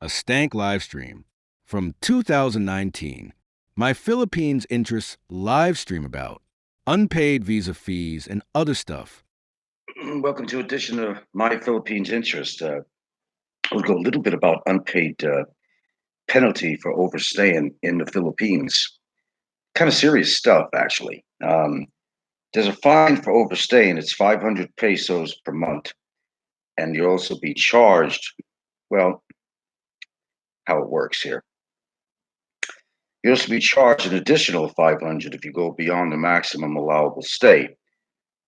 a stank live stream from 2019. My Philippines interests live stream about unpaid visa fees and other stuff. Welcome to edition of My Philippines Interest. We'll go a little bit about unpaid penalty for overstaying in the Philippines. Kind of serious stuff, actually. There's a fine for overstaying. It's 500 pesos per month, and you'll also be charged. Well, how it works here. You'll also be charged an additional 500 if you go beyond the maximum allowable stay,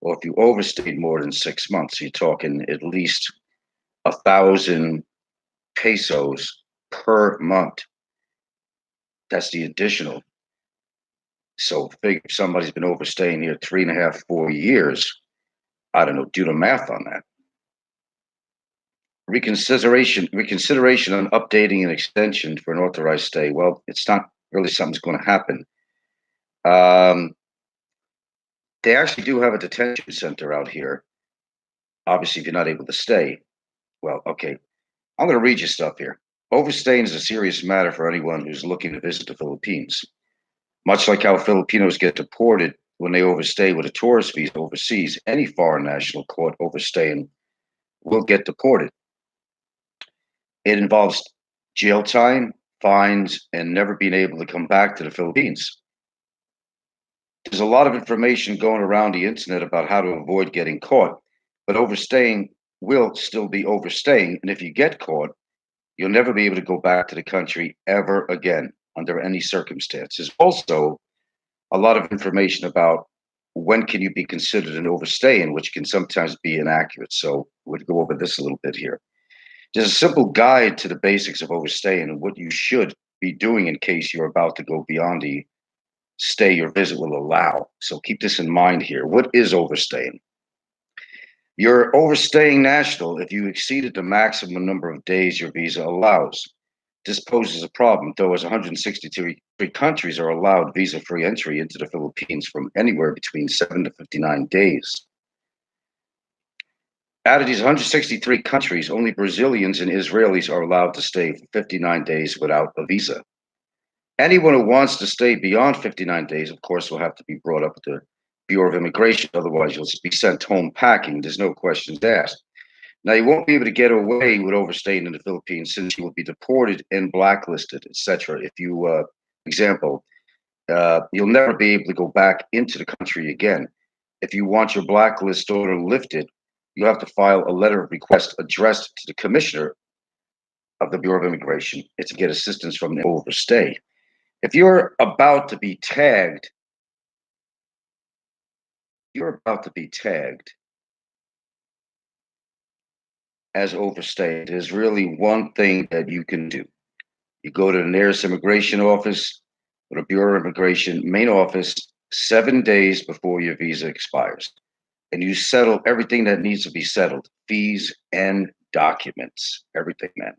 or if you overstayed more than 6 months. You're talking at least 1,000 pesos per month. That's the additional. So figure if somebody's been overstaying here 3.5, 4 years. I don't know, do the math on that. Reconsideration on updating an extension for an authorized stay. Well, it's not really something's going to happen. Um, they actually do have a detention center out here. Obviously, if you're not able to stay. Well, okay. I'm going to read you stuff here. Overstaying is a serious matter for anyone who's looking to visit the Philippines. Much like how Filipinos get deported when they overstay with a tourist visa overseas, any foreign national caught overstaying will get deported. It involves jail time, fines, and never being able to come back to the Philippines. There's a lot of information going around the internet about how to avoid getting caught, but overstaying will still be overstaying. And if you get caught, you'll never be able to go back to the country ever again under any circumstances. Also, a lot of information about when can you be considered an overstaying, which can sometimes be inaccurate. So we'll go over this a little bit here. There's a simple guide to the basics of overstaying and what you should be doing in case you're about to go beyond the stay your visit will allow. So keep this in mind here. What is overstaying? You're overstaying national if you exceeded the maximum number of days your visa allows. This poses a problem, though, as 163 countries are allowed visa free entry into the Philippines from anywhere between 7 to 59 days. Out of these 163 countries, only Brazilians and Israelis are allowed to stay for 59 days without a visa. Anyone who wants to stay beyond 59 days, of course, will have to be brought up with the Bureau of Immigration. Otherwise, you'll be sent home packing. There's no questions asked. Now, you won't be able to get away with overstaying in the Philippines since you will be deported and blacklisted, etc. If you, example, you'll never be able to go back into the country again. If you want your blacklist order lifted, you have to file a letter of request addressed to the commissioner of the Bureau of Immigration. It's to get assistance from the overstay. If you're about to be tagged as overstayed, there's really one thing that you can do. You go to the nearest immigration office or the Bureau of Immigration main office 7 days before your visa expires, and you settle everything that needs to be settled, fees and documents, everything, man.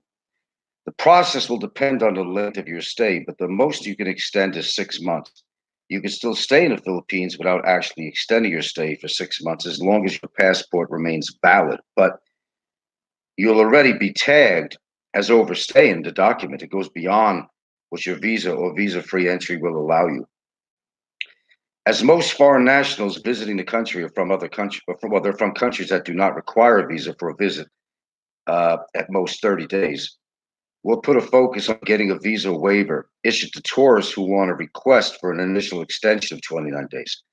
The process will depend on the length of your stay, but the most you can extend is 6 months. You can still stay in the Philippines without actually extending your stay for 6 months as long as your passport remains valid. But you'll already be tagged as overstaying the document. It goes beyond what your visa or visa free entry will allow you. As most foreign nationals visiting the country are from other countries, well, they're from countries that do not require a visa for a visit at most 30 days. We'll put a focus on getting a visa waiver issued to tourists who want to request for an initial extension of 29 days.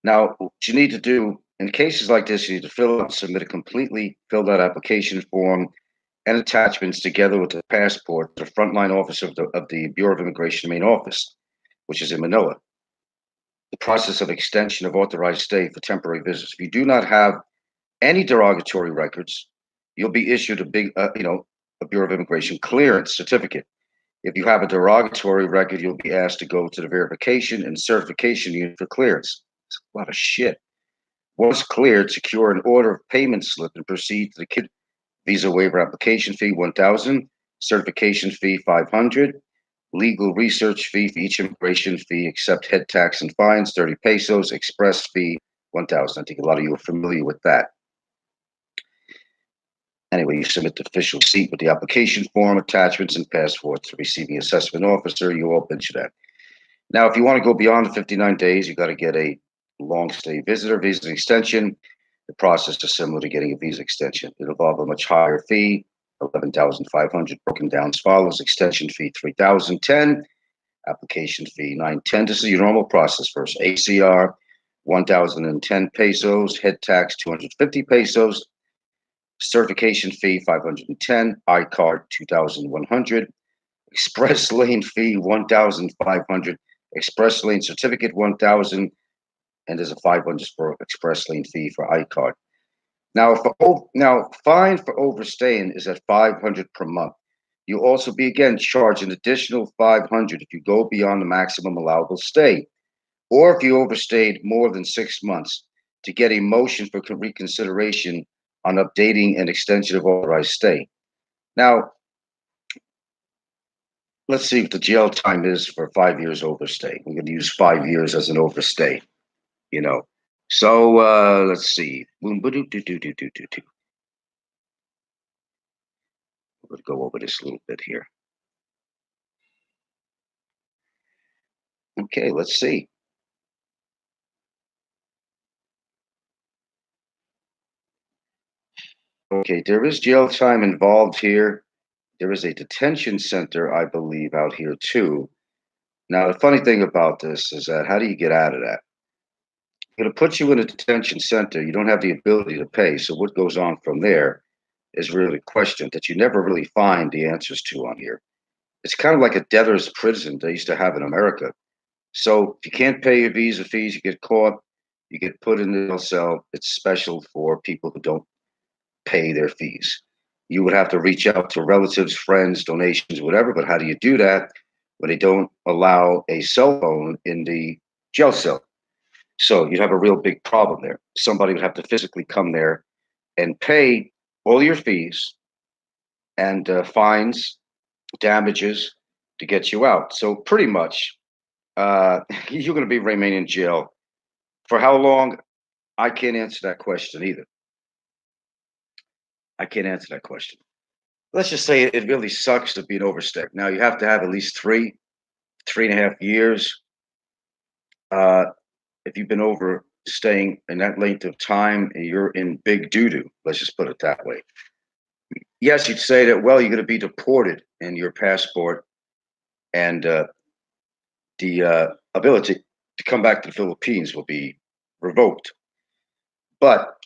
Now, what you need to do in cases like this, you need to fill out and submit a completely filled out application form and attachments together with the passport to the frontline office of the Bureau of Immigration main office, which is in Manila. The process of extension of authorized stay for temporary visits. If you do not have any derogatory records, you'll be issued a Bureau of Immigration clearance certificate. If you have a derogatory record, you'll be asked to go to the verification and certification unit for clearance. It's a lot of shit. Once cleared, secure an order of payment slip and proceed to the kid visa waiver application fee 1,000, certification fee 500, legal research fee for each immigration fee except head tax and fines 30 pesos, express fee 1,000. I think a lot of you are familiar with that. Anyway, you submit the official receipt with the application form, attachments, and passport to receiving assessment officer. You open to that. Now, if you want to go beyond the 59 days, you got to get a long stay visitor visa extension. The process is similar to getting a visa extension. It involves a much higher fee, 11,500, broken down as follows: extension fee 3,010, application fee 910. This is your normal process. First, ACR 1,010 pesos, head tax 250 pesos, certification fee 510, iCard 2,100, express lane fee 1,500, express lane certificate 1,000, and there's a 500 for express lane fee for iCard. Now, fine for overstaying is at 500 per month. You'll also be again charged an additional 500 if you go beyond the maximum allowable stay, or if you overstayed more than 6 months, to get a motion for reconsideration on updating an extension of authorized stay. Now, let's see what the jail time is for 5 years overstay. We're going to use 5 years as an overstay, you know. So let's see. We'll go over this a little bit here. Okay, let's see. Okay, there is jail time involved here. There is a detention center, I believe, out here too. Now, the funny thing about this is that how do you get out of that? Going to put you in a detention center. You don't have the ability to pay. So what goes on from there is really a question that you never really find the answers to on here. It's kind of like a debtor's prison they used to have in America. So if you can't pay your visa fees, you get caught, you get put in the jail cell. It's special for people who don't pay their fees. You would have to reach out to relatives, friends, donations, whatever. But how do you do that when they don't allow a cell phone in the jail cell? So you'd have a real big problem there. Somebody would have to physically come there and pay all your fees and fines, damages to get you out. So pretty much, you're going to be remaining in jail for how long? I can't answer that question either. I can't answer that question. Let's just say it really sucks to be an overstay. Now you have to have at least 3.5 years. If you've been overstaying in that length of time, you're in big doo doo. Let's just put it that way. Yes, you'd say that. Well, you're going to be deported, and your passport and the ability to come back to the Philippines will be revoked. But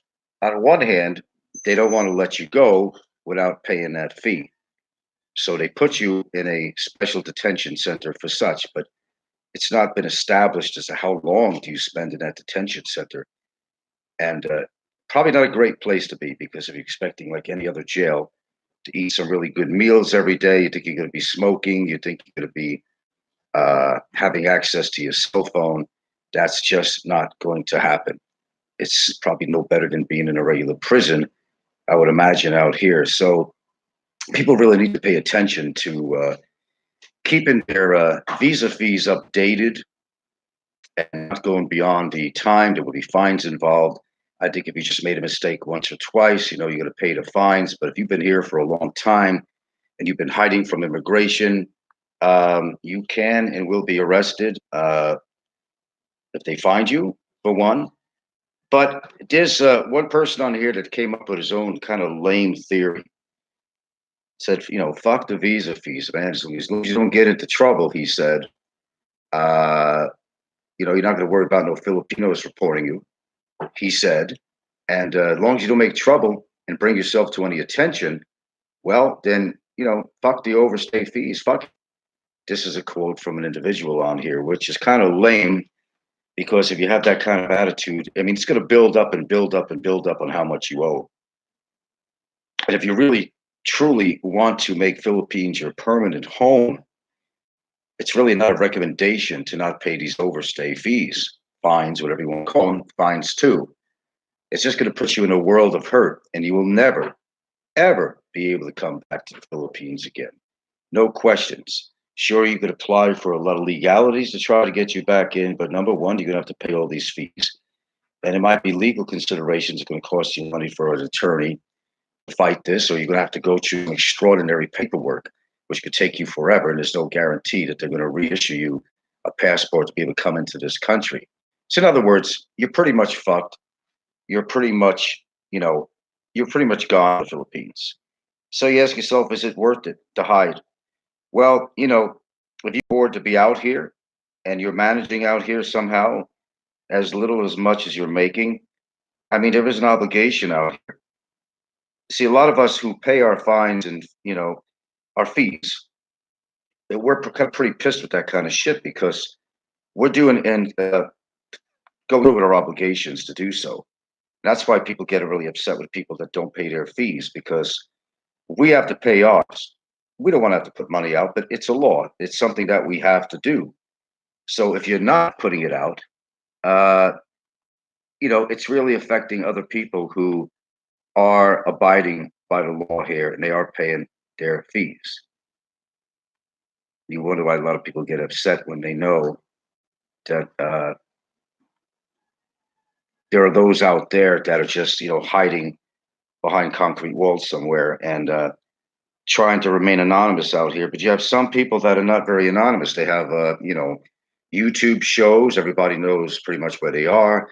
on one hand, they don't want to let you go without paying that fee. So they put you in a special detention center for such, but it's not been established as to how long do you spend in that detention center. And probably not a great place to be, because if you're expecting like any other jail to eat some really good meals every day, you think you're going to be smoking, you think you're going to be having access to your cell phone, that's just not going to happen. It's probably no better than being in a regular prison, I would imagine, out here. So people really need to pay attention to keeping their visa fees updated and not going beyond the time. There will be fines involved. I think if you just made a mistake once or twice, you're going to pay the fines. But if you've been here for a long time and you've been hiding from immigration, you can and will be arrested if they find you, for one. But there's one person on here that came up with his own kind of lame theory. Said, fuck the visa fees, man. As long as you don't get into trouble, he said, you're not going to worry about no Filipinos reporting you, he said. And as long as you don't make trouble and bring yourself to any attention, well, then, fuck the overstay fees. Fuck it. This is a quote from an individual on here, which is kind of lame, because if you have that kind of attitude, I mean, it's going to build up and build up and build up on how much you owe. And if you really, truly want to make Philippines your permanent home, it's really not a recommendation to not pay these overstay fees, fines, whatever you want to call them, fines too. It's just going to put you in a world of hurt, and you will never, ever be able to come back to the Philippines again. No questions. Sure, you could apply for a lot of legalities to try to get you back in, but number one, you're going to have to pay all these fees. And it might be legal considerations that are going to cost you money for an attorney. fight this, or you're going to have to go through extraordinary paperwork, which could take you forever. And there's no guarantee that they're going to reissue you a passport to be able to come into this country. So, in other words, you're pretty much fucked. You're pretty much, you know, you're pretty much gone in the Philippines. So you ask yourself, is it worth it to hide? Well, if you afford to be out here and you're managing out here somehow, as little as much as you're making, I mean, there is an obligation out here. See, a lot of us who pay our fines and our fees, we're pretty pissed with that kind of shit because we're doing and going with our obligations to do so. That's why people get really upset with people that don't pay their fees because we have to pay ours. We don't want to have to put money out, but it's a law. It's something that we have to do. So if you're not putting it out, uh, it's really affecting other people who are abiding by the law here and they are paying their fees. You wonder why a lot of people get upset when they know that there are those out there that are just, hiding behind concrete walls somewhere and trying to remain anonymous out here. But you have some people that are not very anonymous. They have, YouTube shows. Everybody knows pretty much where they are,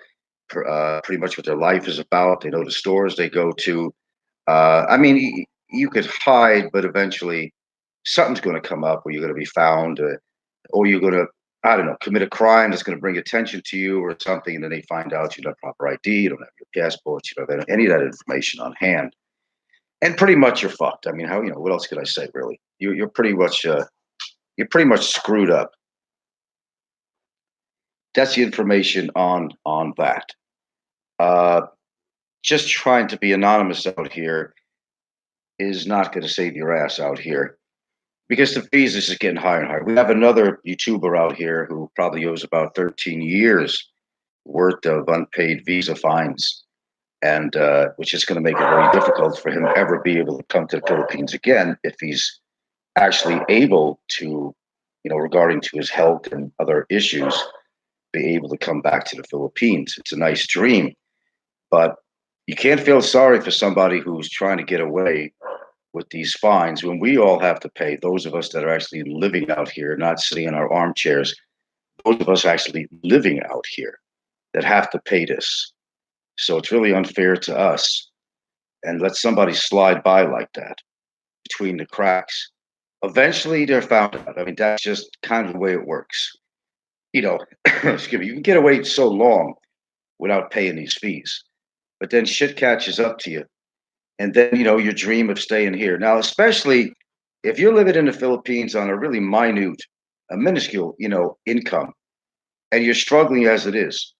pretty much what their life is about. They know the stores they go to. I mean, you could hide, but eventually something's going to come up where you're going to be found, or you're going to, I don't know, commit a crime that's going to bring attention to you or something, and then they find out you don't have proper ID, you don't have your passport, you don't have any of that information on hand, and pretty much you're fucked. I mean, what else could I say? Really, you're pretty much screwed up. That's the information on that. Uh, just trying to be anonymous out here is not going to save your ass out here because the fees is just getting higher and higher. We have another YouTuber out here who probably owes about 13 years worth of unpaid visa fines, and which is going to make it very difficult for him to ever be able to come to the Philippines again if he's actually able to, regarding to his health and other issues, be able to come back to the Philippines. It's a nice dream, but you can't feel sorry for somebody who's trying to get away with these fines when we all have to pay. Those of us that are actually living out here, not sitting in our armchairs, those of us actually living out here that have to pay this. So it's really unfair to us. And let somebody slide by like that between the cracks. Eventually they're found out. I mean, that's just kind of the way it works. Excuse me, you can get away so long without paying these fees. But then shit catches up to you. And then, your dream of staying here. Now, especially if you're living in the Philippines on a really minute, a minuscule, income, and you're struggling as it is,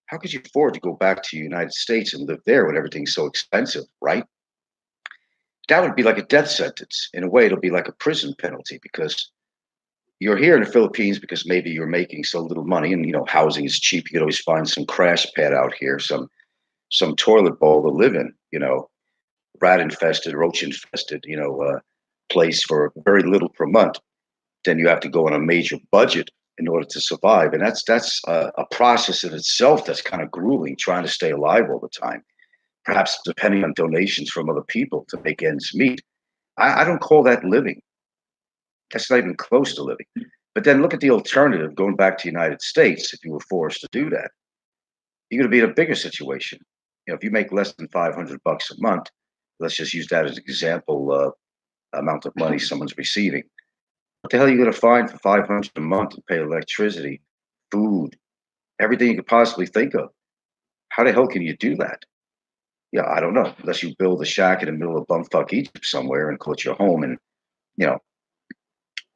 how could you afford to go back to the United States and live there when everything's so expensive, right? That would be like a death sentence. In a way, it'll be like a prison penalty because you're here in the Philippines because maybe you're making so little money and housing is cheap. You could always find some crash pad out here, some toilet bowl to live in, rat infested, roach infested, place for very little per month. Then you have to go on a major budget in order to survive, and that's a process in itself that's kind of grueling, trying to stay alive all the time. Perhaps depending on donations from other people to make ends meet. I don't call that living. That's not even close to living. But then look at the alternative, going back to the United States. If you were forced to do that, you're going to be in a bigger situation. If you make less than $500 a month, let's just use that as an example amount of money someone's receiving. What the hell are you going to find for 500 a month to pay electricity, food, everything you could possibly think of? How the hell can you do that? Yeah, I don't know. Unless you build a shack in the middle of bumfuck Egypt somewhere and call it your home, and you know,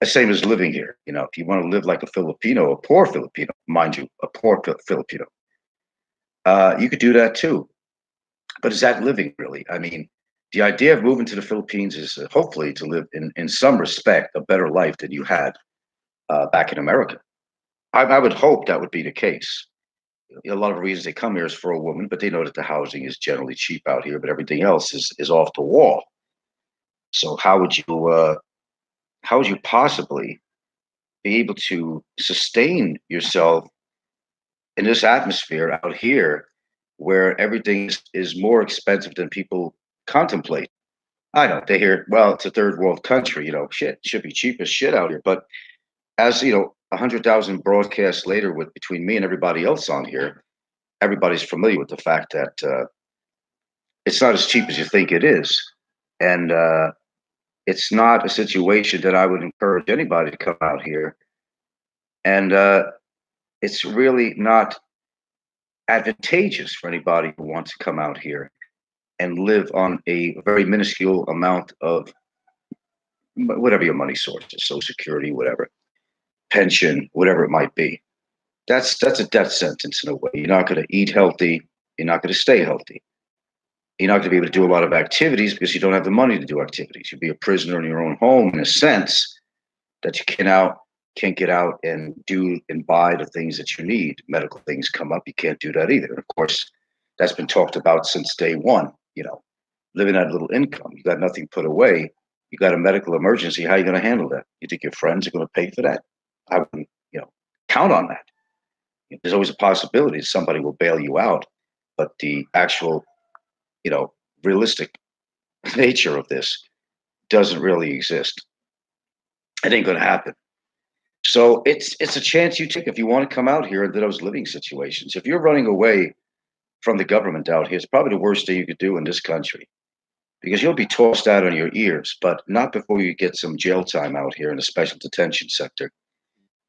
the same as living here. If you want to live like a Filipino, a poor Filipino, mind you, a poor Filipino, you could do that too. But is that living really? I mean, the idea of moving to the Philippines is hopefully to live in some respect a better life than you had back in America. I would hope that would be the case. A lot of the reasons they come here is for a woman, but they know that the housing is generally cheap out here, but everything else is off the wall. So how would you possibly be able to sustain yourself in this atmosphere out here where everything is more expensive than people contemplate? I know they hear, well, it's a third world country, shit, it should be cheap as shit out here. But as 100,000 broadcasts later, with between me and everybody else on here, everybody's familiar with the fact that it's not as cheap as you think it is, and it's not a situation that I would encourage anybody to come out here. And it's really not advantageous for anybody who wants to come out here and live on a very minuscule amount of whatever your money source is, Social Security, whatever, pension, whatever it might be. That's a death sentence in a way. You're not going to eat healthy. You're not going to stay healthy. You're not going to be able to do a lot of activities because you don't have the money to do activities. You'll be a prisoner in your own home in a sense that you can't get out and do and buy the things that you need. Medical things come up, you can't do that either. Of course, that's been talked about since day one. Living on a little income, you got nothing put away, you got a medical emergency. How are you going to handle that? You think your friends are going to pay for that? I wouldn't, count on that. There's always a possibility somebody will bail you out, but the actual, you know, realistic nature of this doesn't really exist. It ain't going to happen. So it's a chance you take if you want to come out here into those living situations. If you're running away from the government out here, it's probably the worst thing you could do in this country because you'll be tossed out on your ears, but not before you get some jail time out here in a special detention center.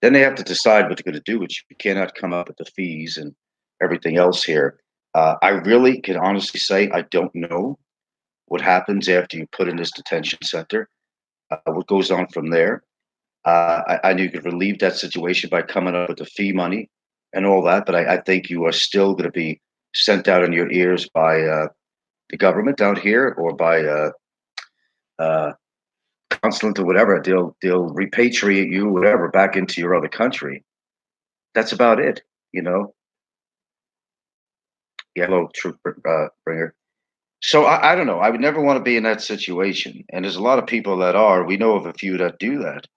Then they have to decide what they're going to do with you. You cannot come up with the fees and everything else here. I really can honestly say I don't know what happens after you put in this detention center. What goes on from there? I knew you could relieve that situation by coming up with the fee money and all that, but I think you are still going to be sent out in your ears by the government out here or by uh, consulate or whatever. They'll repatriate you, whatever, back into your other country. That's about it, you know. Yeah, hello, truth bringer. So I don't know. I would never want to be in that situation, and there's a lot of people that are. We know of a few that do that.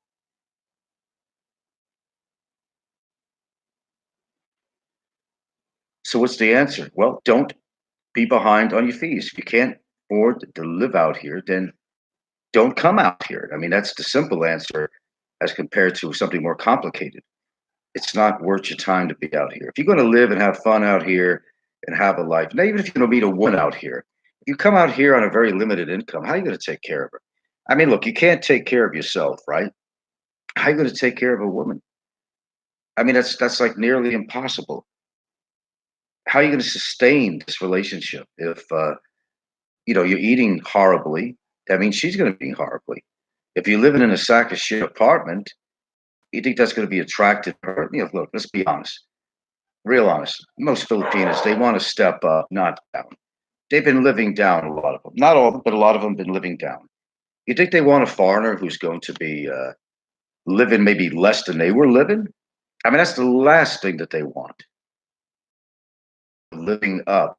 So what's the answer? Well, don't be behind on your fees. If you can't afford to live out here, then don't come out here. I mean, that's the simple answer as compared to something more complicated. It's not worth your time to be out here. If you're going to live and have fun out here and have a life, now even if you're going to meet a woman out here, if you come out here on a very limited income, how are you going to take care of her? I mean, look, you can't take care of yourself, right? How are you going to take care of a woman? I mean, that's like nearly impossible. How are you going to sustain this relationship if you're eating horribly? That means she's going to be eating horribly. If you're living in a sack of shit apartment, you think that's going to be attractive to her? Look, let's be honest, real honest. Most Filipinos, they want to step up, not down. They've been living down, a lot of them, not all, but a lot of them been living down. You think they want a foreigner who's going to be living maybe less than they were living? I mean, that's the last thing that they want. Living up.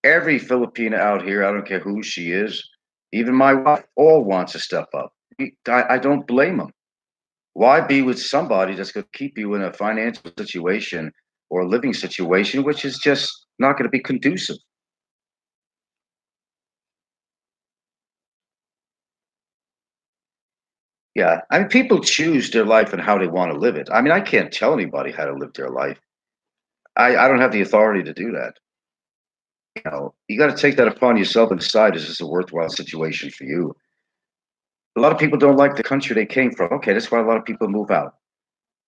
Every Filipina out here, I don't care who she is, even my wife, all wants to step up. I don't blame them. Why be with somebody that's going to keep you in a financial situation or a living situation, which is just not going to be conducive? Yeah. I mean, people choose their life and how they want to live it. I mean, I can't tell anybody how to live their life. I don't have the authority to do that. You got to take that upon yourself and decide, is this a worthwhile situation for you? A lot of people don't like the country they came from. Okay, that's why a lot of people move out.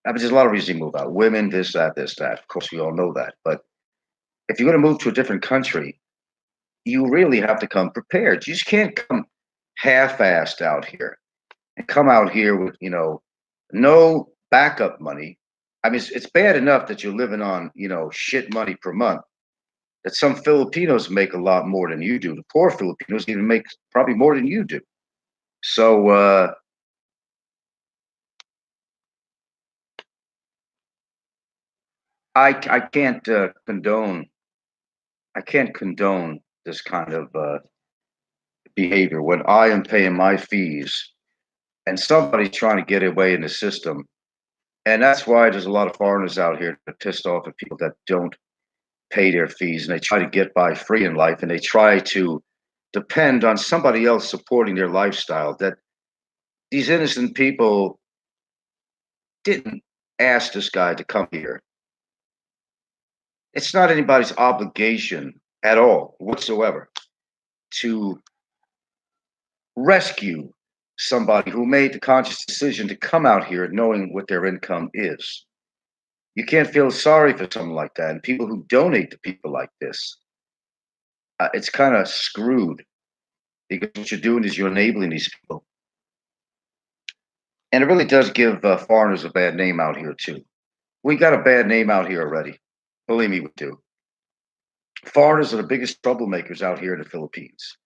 I mean, there's a lot of reasons you move out. Women, this, that, this, that. Of course, we all know that. But if you're going to move to a different country, you really have to come prepared. You just can't come half-assed out here and come out here with, no backup money. I mean, it's bad enough that you're living on, shit money per month. That some Filipinos make a lot more than you do. The poor Filipinos even make probably more than you do. So I can't condone this kind of behavior when I am paying my fees and somebody's trying to get away in the system. And that's why there's a lot of foreigners out here that are pissed off at people that don't pay their fees and they try to get by free in life and they try to depend on somebody else supporting their lifestyle. That these innocent people didn't ask this guy to come here. It's not anybody's obligation at all whatsoever to rescue somebody who made the conscious decision to come out here knowing what their income is. You can't feel sorry for someone like that. And people who donate to people like this, it's kind of screwed because what you're doing is you're enabling these people. And it really does give foreigners a bad name out here, too. We got a bad name out here already. Believe me, we do. Foreigners are the biggest troublemakers out here in the Philippines.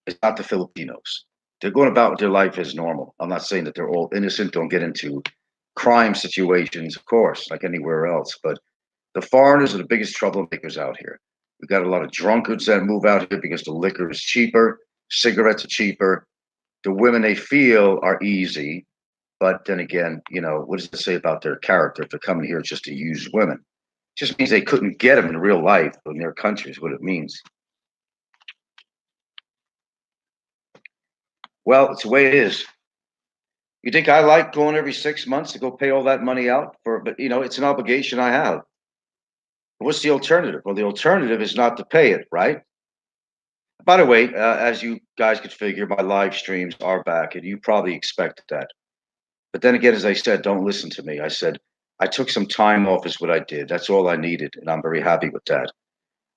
It's not the Filipinos. They're going about their life as normal. I'm not saying that they're all innocent, don't get into crime situations, of course, like anywhere else. But the foreigners are the biggest troublemakers out here. We've got a lot of drunkards that move out here because the liquor is cheaper, cigarettes are cheaper. The women they feel are easy. But then again, what does it say about their character if they're coming here just to use women? It just means they couldn't get them in real life in their countries, what it means. Well, it's the way it is. You think I like going every 6 months to go pay all that money out for? But it's an obligation I have. What's the alternative? Well, the alternative is not to pay it, right? By the way, as you guys could figure, my live streams are back, and you probably expected that. But then again, as I said, don't listen to me. I said I took some time off is what I did. That's all I needed, and I'm very happy with that.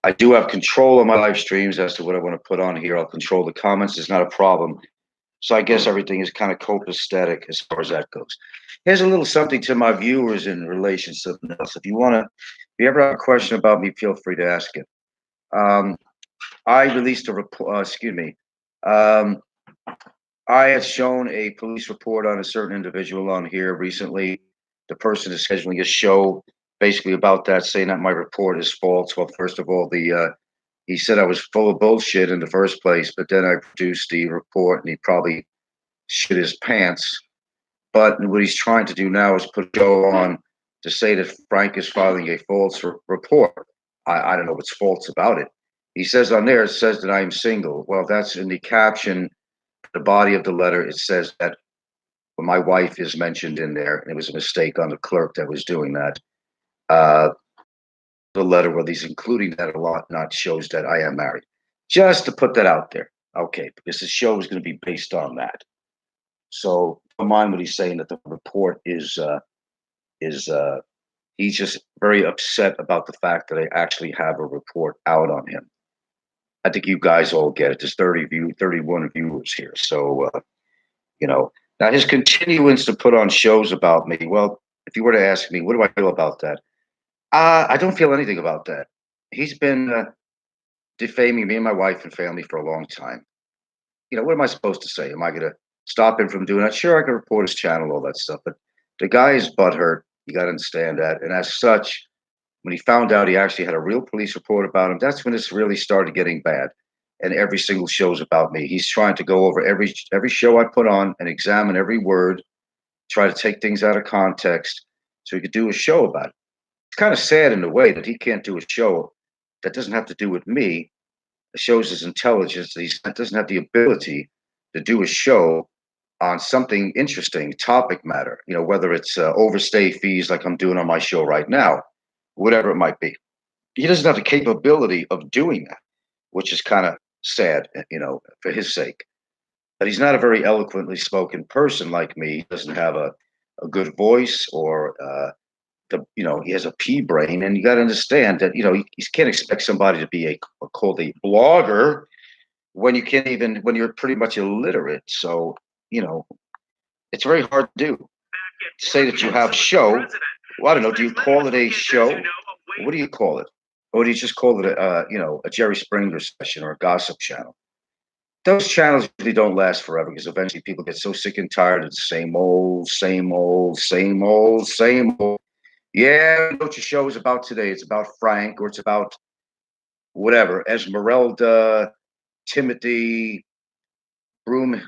I do have control of my live streams as to what I want to put on here. I'll control the comments. It's not a problem. So I guess everything is kind of copacetic as far as that goes. Here's a little something to my viewers in relation to something else. If you ever have a question about me, feel free to ask it. I released a report. Excuse me. I had shown a police report on a certain individual on here recently. The person is scheduling a show basically about that, saying that my report is false. Well, first of all, he said I was full of bullshit in the first place, but then I produced the report and he probably shit his pants. But what he's trying to do now is put a show on to say that Frank is filing a false report. I don't know what's false about it. He says on there, it says that I'm single. Well, that's in the caption, the body of the letter. It says that my wife is mentioned in there, and it was a mistake on the clerk that was doing that. The letter, where he's including that a lot, not shows that I am married. Just to put that out there. Okay, because the show is going to be based on that. So don't mind what he's saying that the report is he's just very upset about the fact that I actually have a report out on him. I think you guys all get it. There's 31 viewers here. So now his continuance to put on shows about me. Well, if you were to ask me, what do I feel about that? I don't feel anything about that. He's been defaming me and my wife and family for a long time. What am I supposed to say? Am I going to stop him from doing that? Sure, I can report his channel, all that stuff. But the guy is butthurt. You got to understand that. And as such, when he found out he actually had a real police report about him, that's when this really started getting bad. And every single show's about me. He's trying to go over every show I put on and examine every word, try to take things out of context so he could do a show about it. It's kind of sad in a way that he can't do a show that doesn't have to do with me. It shows his intelligence that he doesn't have the ability to do a show on something interesting, topic matter, whether it's overstay fees like I'm doing on my show right now, whatever it might be. He doesn't have the capability of doing that, which is kind of sad, for his sake. But he's not a very eloquently spoken person like me. He doesn't have a good voice or he has a pea brain, and you got to understand that you can't expect somebody to be called a blogger when you're pretty much illiterate. So it's very hard to do. To say that you have a show. Well, I don't know. Do you call it a show? What do you call it? Or do you just call it a Jerry Springer session or a gossip channel? Those channels really don't last forever because eventually people get so sick and tired of the same old, same old, same old, same old. Yeah, what your show is about today. It's about Frank, or it's about whatever, Esmeralda, Timothy, Broom,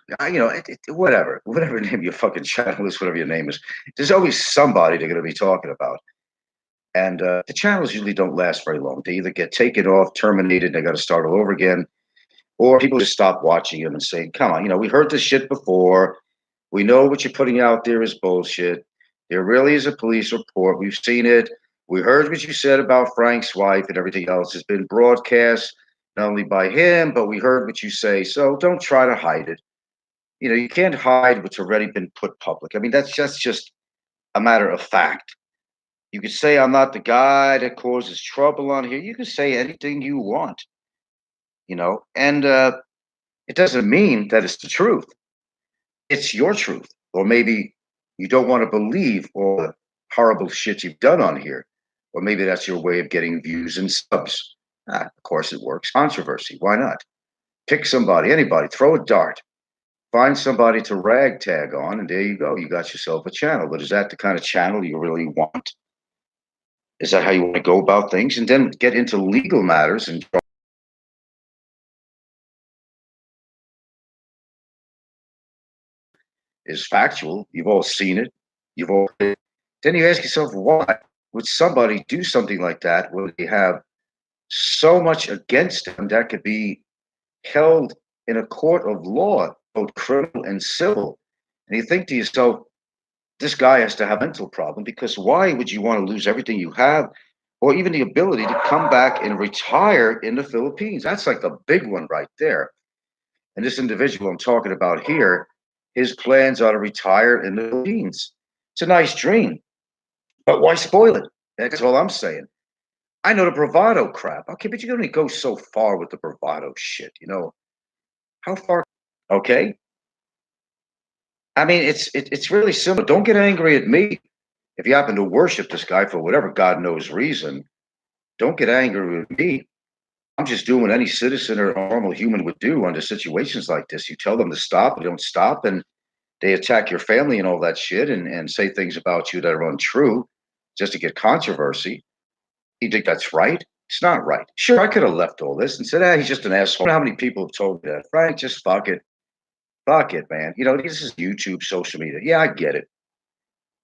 whatever name your fucking channel is, whatever your name is. There's always somebody they're going to be talking about. And the channels usually don't last very long. They either get taken off, terminated, and they got to start all over again. Or people just stop watching him and say, come on, we heard this shit before. We know what you're putting out there is bullshit. There really is a police report. We've seen it. We heard what you said about Frank's wife and everything else has been broadcast, not only by him, but we heard what you say. So don't try to hide it. You can't hide what's already been put public. I mean, that's just a matter of fact. You could say I'm not the guy that causes trouble on here. You can say anything you want, and it doesn't mean that it's the truth. It's your truth. Or maybe you don't want to believe all the horrible shit you've done on here. Or maybe that's your way of getting views and subs. Of course it works. Controversy. Why not? Pick somebody, anybody, throw a dart. Find somebody to ragtag on, and there you go. You got yourself a channel. But is that the kind of channel you really want? Is that how you want to go about things? And then get into legal matters and is factual. You've all seen it. You've all then you ask yourself, why would somebody do something like that when they have so much against them that could be held in a court of law, both criminal and civil? And you think to yourself, this guy has to have a mental problem, because why would you want to lose everything you have or even the ability to come back and retire in the Philippines? That's like the big one right there. And this individual I'm talking about here, his plans are to retire in the Philippines. It's a nice dream, but why spoil it? That's all I'm saying. I know the bravado crap. Okay, but you can only go so far with the bravado shit. How far? Okay. I mean, it's really simple. Don't get angry at me if you happen to worship this guy for whatever God knows reason. Don't get angry with me. I'm just doing what any citizen or normal human would do under situations like this. You tell them to stop, they don't stop, and they attack your family and all that shit, and say things about you that are untrue just to get controversy. You think that's right? It's not right. Sure, I could have left all this and said, he's just an asshole. How many people have told me that? Frank, just fuck it. Fuck it, man. This is YouTube, social media. Yeah, I get it.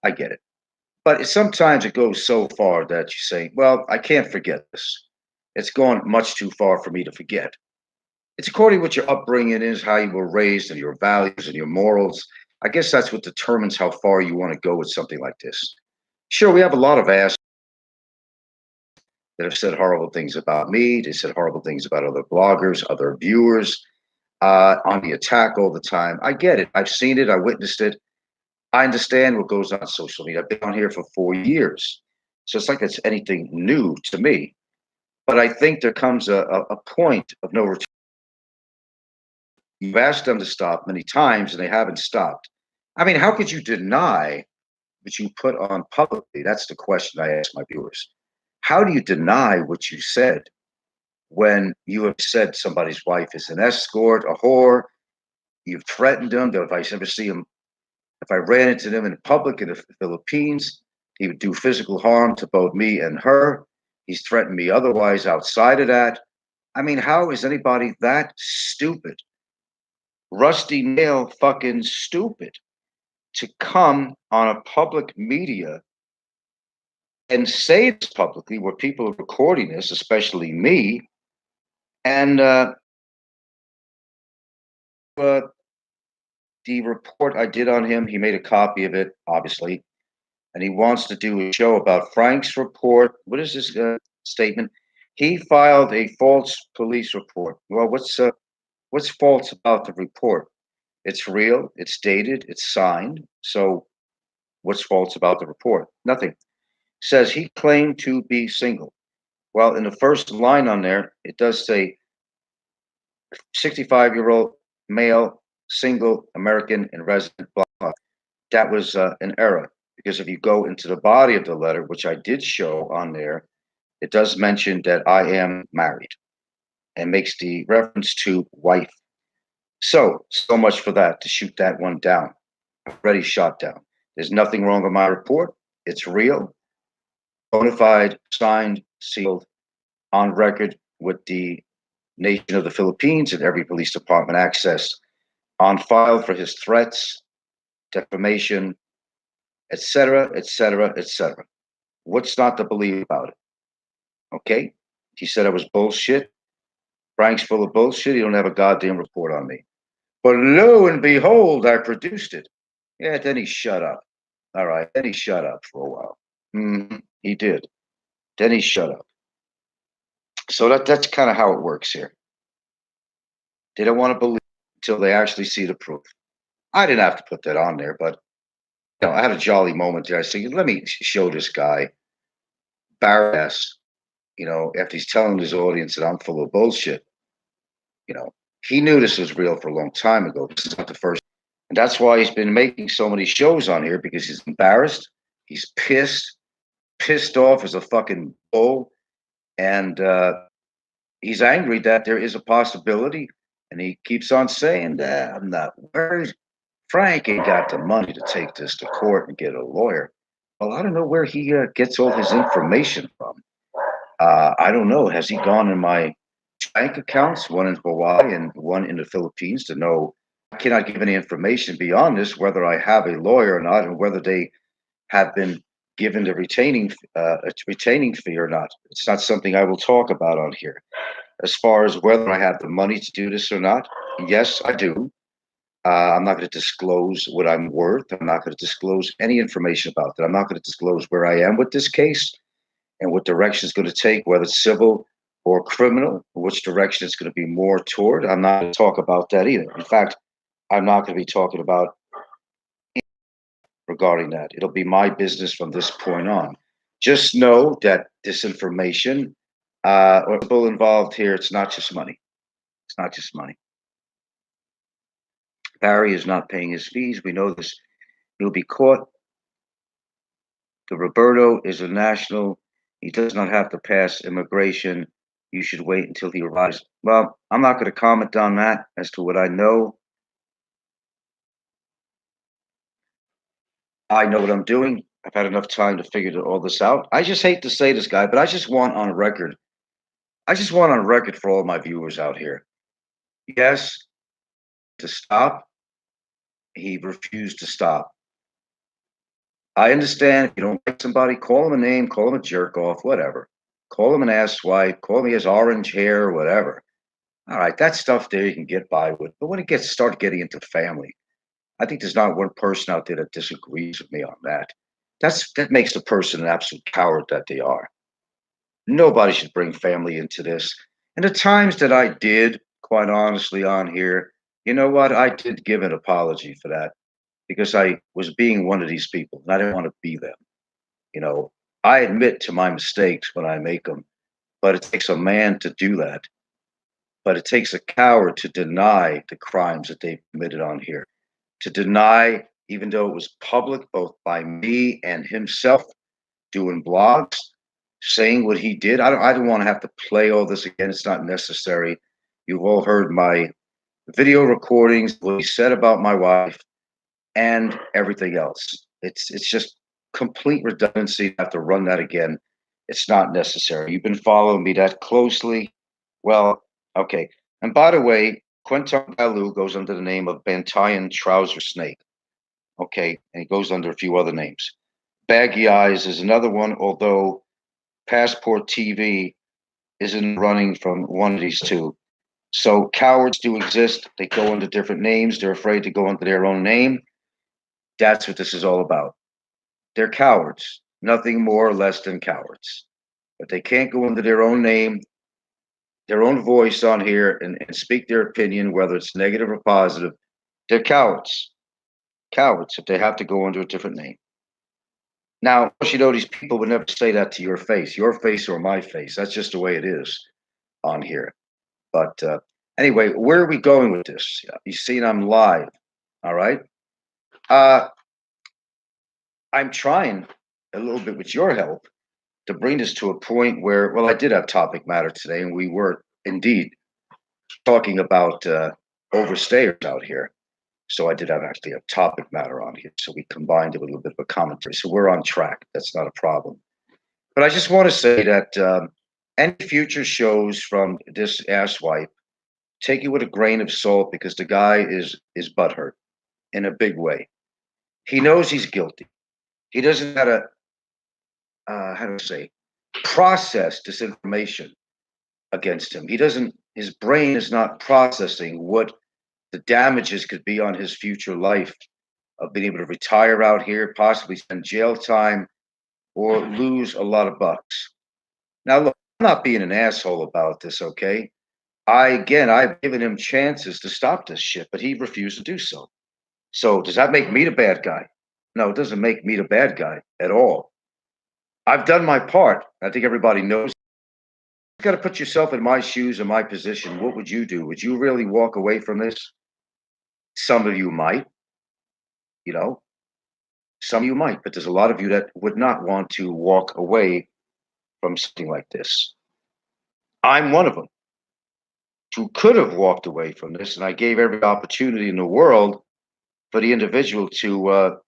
I get it. But sometimes it goes so far that you say, well, I can't forget this. It's gone much too far for me to forget. It's according to what your upbringing is, how you were raised, and your values and your morals. I guess that's what determines how far you want to go with something like this. Sure, we have a lot of ass that have said horrible things about me. They said horrible things about other bloggers, other viewers, on the attack all the time. I get it. I've seen it. I witnessed it. I understand what goes on social media. I've been on here for 4 years. So it's like it's anything new to me. But I think there comes a point of no return. You've asked them to stop many times and they haven't stopped. I mean, how could you deny what you put on publicly? That's the question I ask my viewers. How do you deny what you said when you have said somebody's wife is an escort, a whore? You've threatened them that if I ever see him, if I ran into them in public in the Philippines, he would do physical harm to both me and her. He's threatened me otherwise outside of that. I mean, how is anybody that stupid? Rusty nail fucking stupid to come on a public media and say this publicly where people are recording this, especially me, and uh, the report I did on him, he made a copy of it, obviously, and he wants to do a show about Frank's report. What is this statement? He filed a false police report. Well, what's false about the report? It's real, it's dated, it's signed. So what's false about the report? Nothing. Says he claimed to be single. Well, in the first line on there, it does say 65-year-old male, single, American, and resident, blah, blah. That was an error, because if you go into the body of the letter, which I did show on there, it does mention that I am married and makes the reference to wife. So much for that, to shoot that one down. Already shot down. There's nothing wrong with my report. It's real, bona fide, signed, sealed, on record with the nation of the Philippines and every police department access, on file for his threats, defamation, etc., etc., etc. What's not to believe about it? Okay? He said I was bullshit. Frank's full of bullshit. He don't have a goddamn report on me. But lo and behold, I produced it. Yeah, then he shut up. All right, then he shut up for a while. He did. Then he shut up. So that's kind of how it works here. They don't want to believe until they actually see the proof. I didn't have to put that on there, but I had a jolly moment there. I said, let me show this guy, Barras, after he's telling his audience that I'm full of bullshit. He knew this was real for a long time ago. This is not the first. And that's why he's been making so many shows on here, because he's embarrassed. He's pissed off as a fucking bull. And he's angry that there is a possibility. And he keeps on saying that I'm not worried. Frank ain't got the money to take this to court and get a lawyer. Well, I don't know where he gets all his information from. I don't know. Has he gone in my bank accounts, one in Hawaii and one in the Philippines, to know? I cannot give any information beyond this, whether I have a lawyer or not, and whether they have been given the retaining fee or not. It's not something I will talk about on here. As far as whether I have the money to do this or not, yes, I do. I'm not going to disclose what I'm worth. I'm not going to disclose any information about that. I'm not going to disclose where I am with this case and what direction it's going to take, whether it's civil or criminal, which direction it's going to be more toward. I'm not going to talk about that either. In fact, I'm not going to be talking about regarding that. It'll be my business from this point on. Just know that this information, or people involved here, it's not just money. It's not just money. Barry is not paying his fees. We know this. He'll be caught. The Roberto is a national. He does not have to pass immigration. You should wait until he arrives. Well, I'm not going to comment on that as to what I know. I know what I'm doing. I've had enough time to figure all this out. I just hate to say this, guy, but I just want on record. I just want on record for all my viewers out here. Yes, to stop. He refused to stop. I understand if you don't like somebody, call him a name, call him a jerk off, whatever. Call him an asswipe, call him he has orange hair, whatever. All right, that stuff there you can get by with. But when it start getting into family, I think there's not one person out there that disagrees with me on that. That makes the person an absolute coward that they are. Nobody should bring family into this. And the times that I did, quite honestly, on here, you know what? I did give an apology for that because I was being one of these people and I didn't want to be them. You know, I admit to my mistakes when I make them, but it takes a man to do that. But it takes a coward to deny the crimes that they've committed on here, to deny, even though it was public, both by me and himself, doing blogs, saying what he did. I don't want to have to play all this again. It's not necessary. You've all heard my video recordings, what he said about my wife, and everything else. It's just complete redundancy to have to run that again. It's not necessary. You've been following me that closely. Well, okay. And by the way, Quentin Baloo goes under the name of Bantayan Trouser Snake. Okay, and he goes under a few other names. Baggy Eyes is another one, although Passport TV isn't running from one of these two. So cowards do exist. They go under different names. They're afraid to go under their own name. That's what this is all about. They're cowards, nothing more or less than cowards. But they can't go under their own name, their own voice on here and speak their opinion, whether it's negative or positive. They're cowards. Cowards if they have to go under a different name. Now, of course, these people would never say that to your face or my face. That's just the way it is on here. But anyway, where are we going with this? You see, I'm live. All right. I'm trying a little bit with your help to bring this to a point where, well, I did have topic matter today, and we were indeed talking about overstayers out here. So I did have actually a topic matter on here. So we combined it with a little bit of a commentary. So we're on track. That's not a problem. But I just want to say that any future shows from this asswipe, take it with a grain of salt because the guy is butthurt in a big way. He knows he's guilty. He doesn't know how to process this information. against him. He doesn't. His brain is not processing what the damages could be on his future life of being able to retire out here, possibly spend jail time, or lose a lot of bucks. Now, look, I'm not being an asshole about this, okay? I've given him chances to stop this shit, but he refused to do so. So, does that make me the bad guy? No, it doesn't make me the bad guy at all. I've done my part. I think everybody knows. You got to put yourself in my shoes, in my position. What would you do? Would you really walk away from this? Some of you might, you know, some of you might, but there's a lot of you that would not want to walk away from something like this. I'm one of them who could have walked away from this, and I gave every opportunity in the world for the individual to well,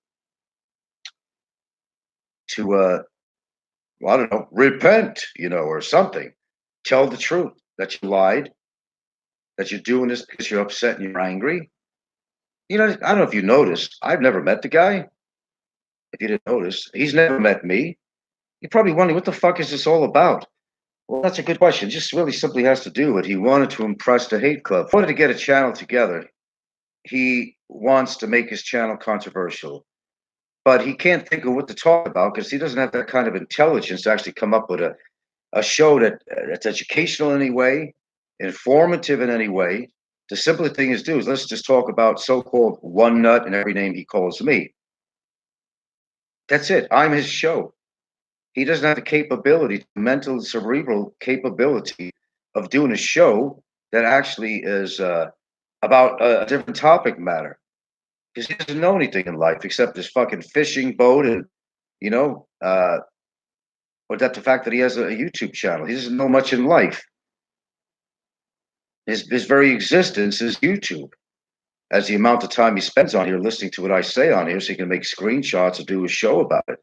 I don't know, repent, or something. Tell the truth that you lied, that you're doing this because you're upset and you're angry. I don't know if you noticed, I've never met the guy. If you didn't notice, he's never met me. You're probably wondering, what the fuck is this all about? Well, that's a good question. It just really simply has to do with he wanted to impress the hate club. He wanted to get a channel together. He wants to make his channel controversial, but he can't think of what to talk about because he doesn't have that kind of intelligence to actually come up with a show that's educational in any way, informative in any way. The simple thing is let's just talk about so-called one nut and every name he calls me. That's it. I'm his show. He doesn't have the capability, mental, cerebral capability of doing a show that actually is about a different topic matter. Because he doesn't know anything in life except his fucking fishing boat and, you know, uh, or that the fact that he has a YouTube channel. He doesn't know much in life. His very existence is YouTube. As the amount of time he spends on here listening to what I say on here so he can make screenshots or do a show about it.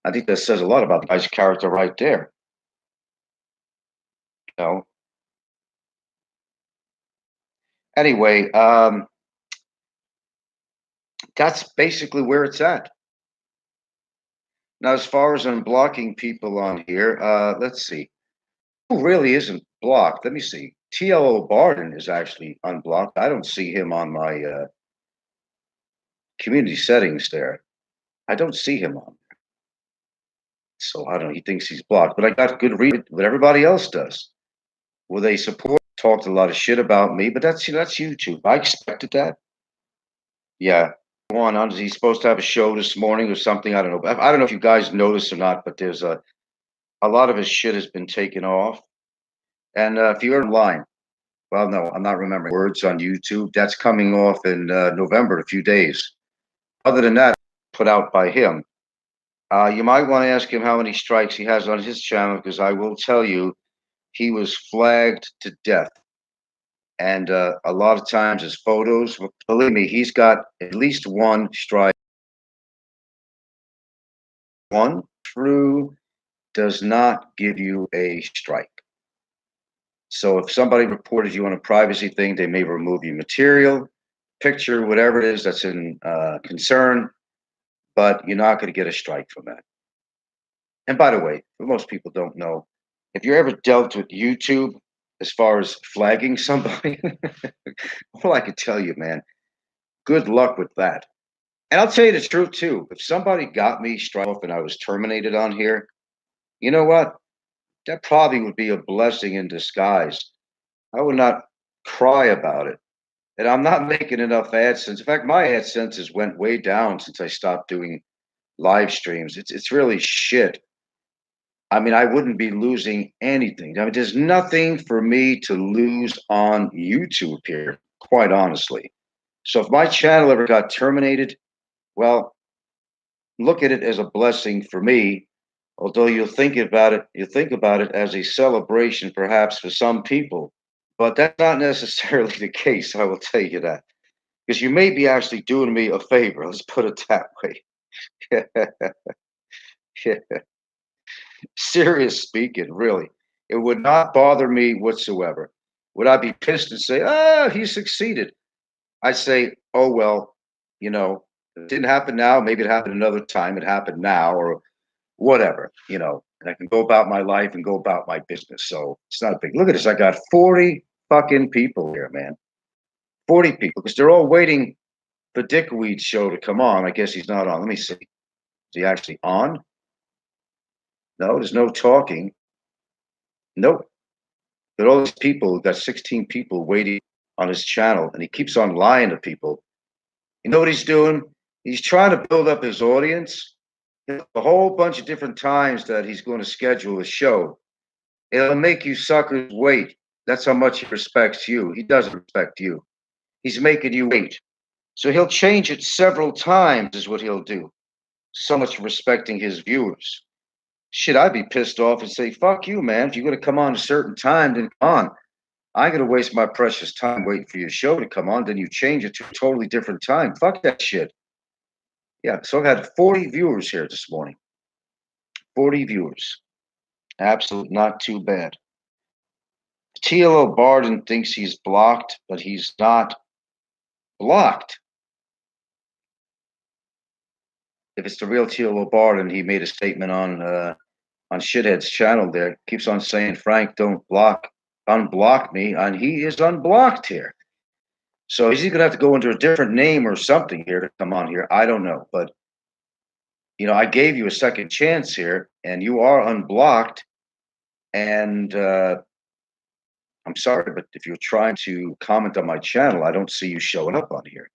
I think that says a lot about the guy's character right there. You know. Anyway, that's basically where it's at. Now, as far as unblocking people on here, let's see. Who really isn't blocked? Let me see. TLO Barden is actually unblocked. I don't see him on my community settings there. I don't see him on there. So I don't know. He thinks he's blocked, but I got good read what everybody else does. Well, they support, talked a lot of shit about me, but that's YouTube. I expected that. Yeah. On. He's supposed to have a show this morning or something. I don't know. I don't know if you guys noticed or not, but there's a lot of his shit has been taken off. And if you're online, well, no, I'm not remembering words on YouTube. That's coming off in November, a few days. Other than that, put out by him. You might want to ask him how many strikes he has on his channel, because I will tell you, he was flagged to death. And a lot of times his photos, believe me, he's got at least one strike. One true does not give you a strike. So if somebody reported you on a privacy thing, they may remove your material, picture, whatever it is that's in concern, but you're not going to get a strike from that. And by the way, for most people don't know, if you're ever dealt with YouTube as far as flagging somebody, all I can tell you, man, good luck with that. And I'll tell you the truth too. If somebody got me struck off and I was terminated on here, you know what? That probably would be a blessing in disguise. I would not cry about it. And I'm not making enough AdSense. In fact, my AdSense has went way down since I stopped doing live streams. It's really shit. I mean, I wouldn't be losing anything. I mean, there's nothing for me to lose on YouTube here, quite honestly. So if my channel ever got terminated, well, look at it as a blessing for me. Although you think about it as a celebration, perhaps for some people, but that's not necessarily the case. I will tell you that, because you may be actually doing me a favor. Let's put it that way. Serious speaking, really, it would not bother me whatsoever. Would I be pissed and say, "Ah, he succeeded"? I'd say, "Oh well, it didn't happen now. Maybe it happened another time. It happened now, or whatever." and I can go about my life and go about my business. So it's not big. Look at this. I got 40 fucking people here, man. 40 people because they're all waiting for Dickweed's show to come on. I guess he's not on. Let me see. Is he actually on? No, there's no talking. Nope. But all these people, got 16 people waiting on his channel, and he keeps on lying to people. You know what he's doing? He's trying to build up his audience. A whole bunch of different times that he's going to schedule a show. It'll make you suckers wait. That's how much he respects you. He doesn't respect you. He's making you wait. So he'll change it several times, is what he'll do. So much respecting his viewers. Shit, I'd be pissed off and say, fuck you, man. If you're going to come on a certain time, then come on. I ain't going to waste my precious time waiting for your show to come on. Then you change it to a totally different time. Fuck that shit. Yeah, so I've had 40 viewers here this morning. 40 viewers. Absolute, not too bad. TLO Barden thinks he's blocked, but he's not blocked. If it's the real TLO Barden, he made a statement on Shithead's channel there. Keeps on saying, Frank, don't unblock me, and he is unblocked here. So is he gonna have to go under a different name or something here to come on here? I don't know, but you know, I gave you a second chance here, and you are unblocked. And I'm sorry, but if you're trying to comment on my channel, I don't see you showing up on here.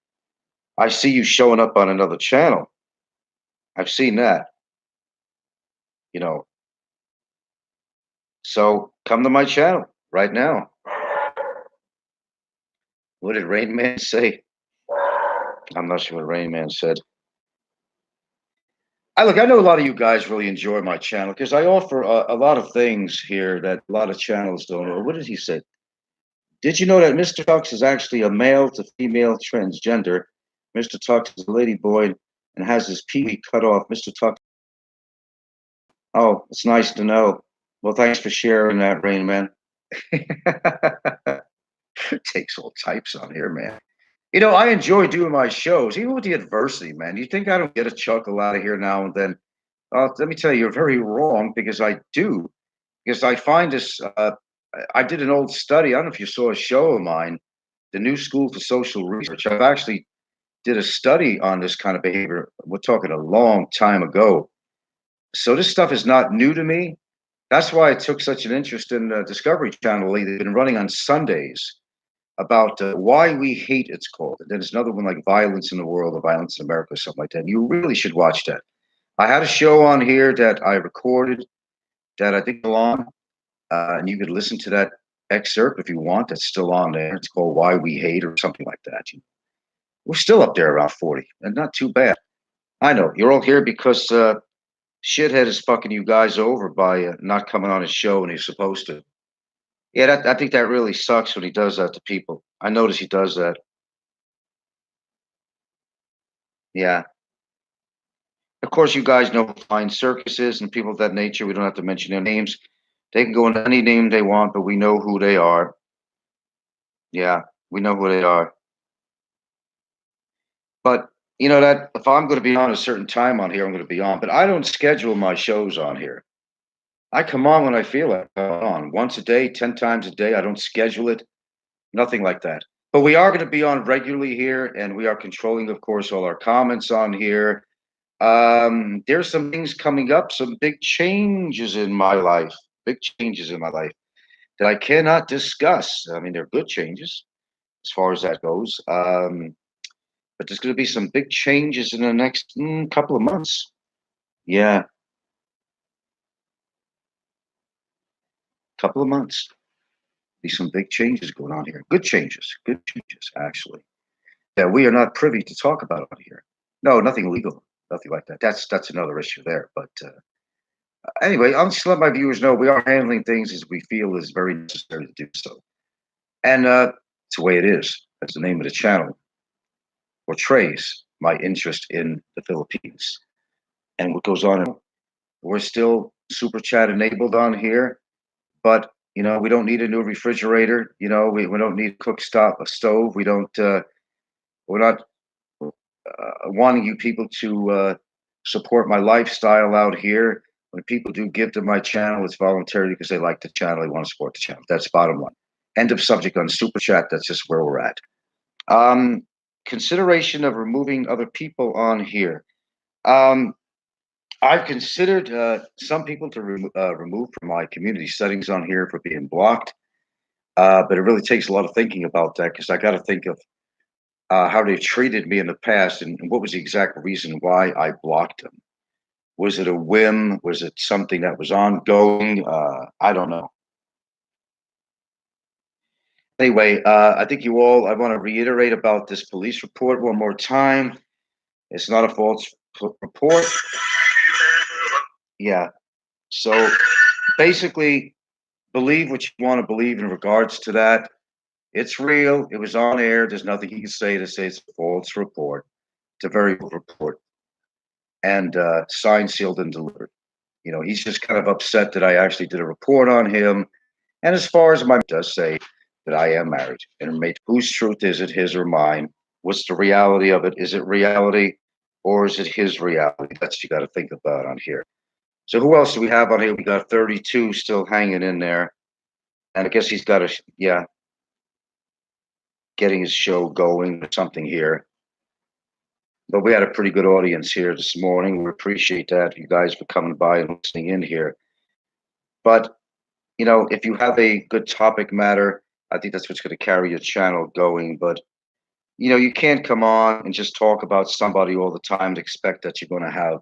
I see you showing up on another channel. I've seen that. You know, so come to my channel right now. What did Rain Man say? I'm not sure what Rain Man said. I know a lot of you guys really enjoy my channel because I offer a lot of things here that a lot of channels don't know. What did he say? Did you know that Mr. Tux is actually a male to female transgender? Mr. Tux is a lady boy and has his pee cut off. Mr. Tux. Oh, it's nice to know. Well, thanks for sharing that, Rain Man. Takes all types on here, man. You know, I enjoy doing my shows, even with the adversity, man. You think I don't get a chuckle out of here now and then? Let me tell you, you're very wrong because I do. Because I find this, I did an old study. I don't know if you saw a show of mine, the New School for Social Research. I've actually did a study on this kind of behavior. We're talking a long time ago. So this stuff is not new to me. That's why I took such an interest in the Discovery Channel. They've been running on Sundays about why we hate, it's called. And then there's another one like Violence in the World or Violence in America, or something like that. You really should watch that. I had a show on here that I recorded that I think belong, and you could listen to that excerpt if you want. That's still on there. It's called Why We Hate or something like that. We're still up there around 40, and not too bad. I know you're all here because Shithead is fucking you guys over by not coming on his show when he's supposed to. Yeah, I think that really sucks when he does that to people. I notice he does that. Yeah. Of course, you guys know flying circuses and people of that nature. We don't have to mention their names. They can go into any name they want, but we know who they are. Yeah, we know who they are. But you know that if I'm going to be on a certain time on here, I'm going to be on. But I don't schedule my shows on here. I come on when I feel it. I come on once a day, 10 times a day. I don't schedule it. Nothing like that. But we are going to be on regularly here, and we are controlling, of course, all our comments on here. There's some things coming up, some big changes in my life, big changes in my life that I cannot discuss. I mean, they're good changes as far as that goes. But there's going to be some big changes in the next couple of months. Yeah, couple of months. Be some big changes going on here. Good changes, actually, that we are not privy to talk about on here. No, nothing legal, nothing like that. That's another issue there. But anyway, I'll just let my viewers know we are handling things as we feel is very necessary to do so. And it's the way it is. That's the name of the channel. Portrays my interest in the Philippines. And what goes on, we're still super chat enabled on here, but you know, we don't need a new refrigerator. You know, we don't need a stove. We don't, we're not wanting you people to support my lifestyle out here. When people do give to my channel, it's voluntarily because they like the channel, they want to support the channel. That's bottom line. End of subject on Super Chat. That's just where we're at. Um, Consideration of removing other people on here. Um, I've considered some people to remove from my community settings on here for being blocked, but it really takes a lot of thinking about that because I got to think of how they've treated me in the past and what was the exact reason why I blocked them. Was it a whim? Was it something that was ongoing? I don't know. Anyway, I think you all, I want to reiterate about this police report one more time. It's not a false report. Yeah. So basically, believe what you want to believe in regards to that. It's real. It was on air. There's nothing he can say to say it's a false report. It's a very good report and signed, sealed, and delivered. You know, he's just kind of upset that I actually did a report on him. And as far as my does say that I am married, and mate, whose truth is it, his or mine? What's the reality of it? Is it reality, or is it his reality? That's what you got to think about on here. So who else do we have on here? We got 32 still hanging in there, and I guess he's got a yeah, getting his show going or something here. But we had a pretty good audience here this morning. We appreciate that you guys for coming by and listening in here. But you know, if you have a good topic matter, I think that's what's going to carry your channel going. But you know, you can't come on and just talk about somebody all the time to expect that you're going to have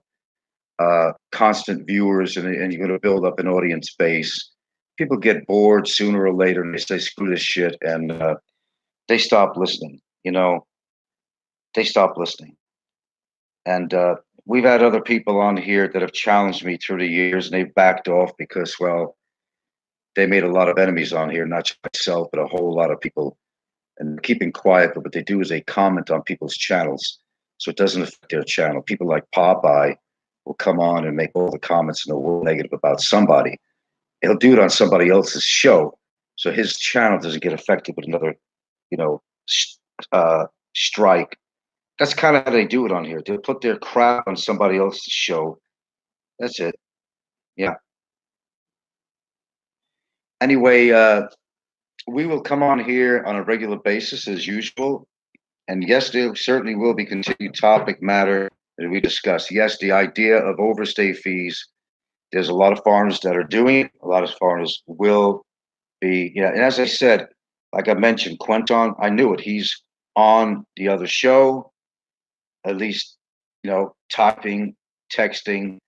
constant viewers and you're going to build up an audience base. People get bored sooner or later and they say, screw this shit. And they stop listening. You know, they stop listening. And we've had other people on here that have challenged me through the years and they've backed off because, well, they made a lot of enemies on here, not just myself, but a whole lot of people. And keeping quiet, but what they do is they comment on people's channels. So it doesn't affect their channel. People like Popeye will come on and make all the comments in the world negative about somebody. He'll do it on somebody else's show. So his channel doesn't get affected with another, you know, strike. That's kind of how they do it on here. They'll put their crap on somebody else's show. That's it. Yeah. Anyway, we will come on here on a regular basis as usual. And yes, there certainly will be continued topic matter that we discuss. Yes, the idea of overstay fees, there's a lot of foreigners that are doing it. A lot of foreigners will be, yeah. And as I said, like I mentioned, Quentin, I knew it. He's on the other show, at least, you know, typing, texting,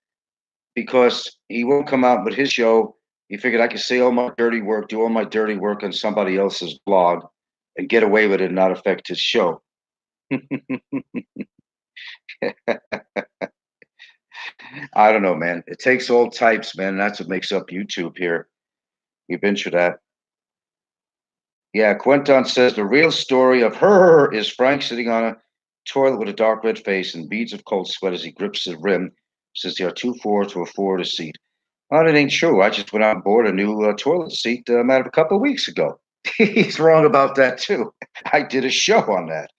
because he won't come out with his show. He figured I could say all my dirty work, do all my dirty work on somebody else's blog and get away with it and not affect his show. I don't know, man. It takes all types, man. And that's what makes up YouTube here. You've been through that. Yeah, Quentin says the real story of her is Frank sitting on a toilet with a dark red face and beads of cold sweat as he grips the rim. Says there are 2 floors to afford a seat. Well, it ain't true. I just went out and bought a new toilet seat a matter of a couple of weeks ago. He's wrong about that too. I did a show on that.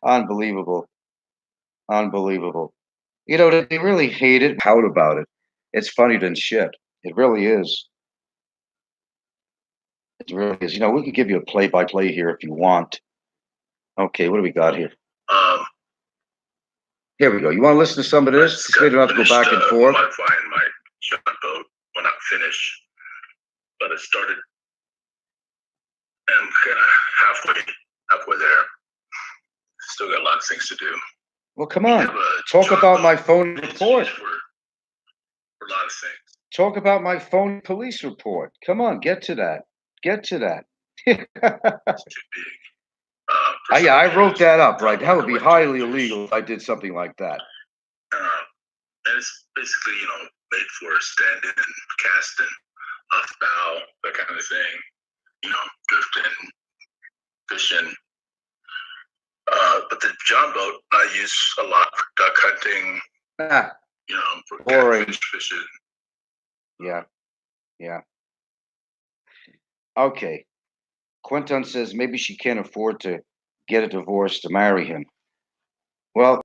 Unbelievable. Unbelievable. You know, they really hate it, pout about it. It's funny than shit. It really is. It really is. You know, we could give you a play-by-play here if you want. Okay, what do we got here? Um, Here we go. You want to listen to some of this? This way we don't have to go back and forth. Modifying my shot boat when I finish, but it started, and I'm kind of halfway there. Still got a lot of things to do. Well, come on. Talk about my phone report. For a lot of things. Talk about my phone police report. Come on, get to that. Get to that. Yeah, I wrote that up, right? That would be highly illegal if I did something like that. And it's basically, you know, made for standing, casting, off bow, that kind of thing. You know, drifting, fishing. But the John boat I use a lot for duck hunting. You know, for catfish fishing. Yeah, yeah. Okay. Quentin says maybe she can't afford to get a divorce to marry him. Well,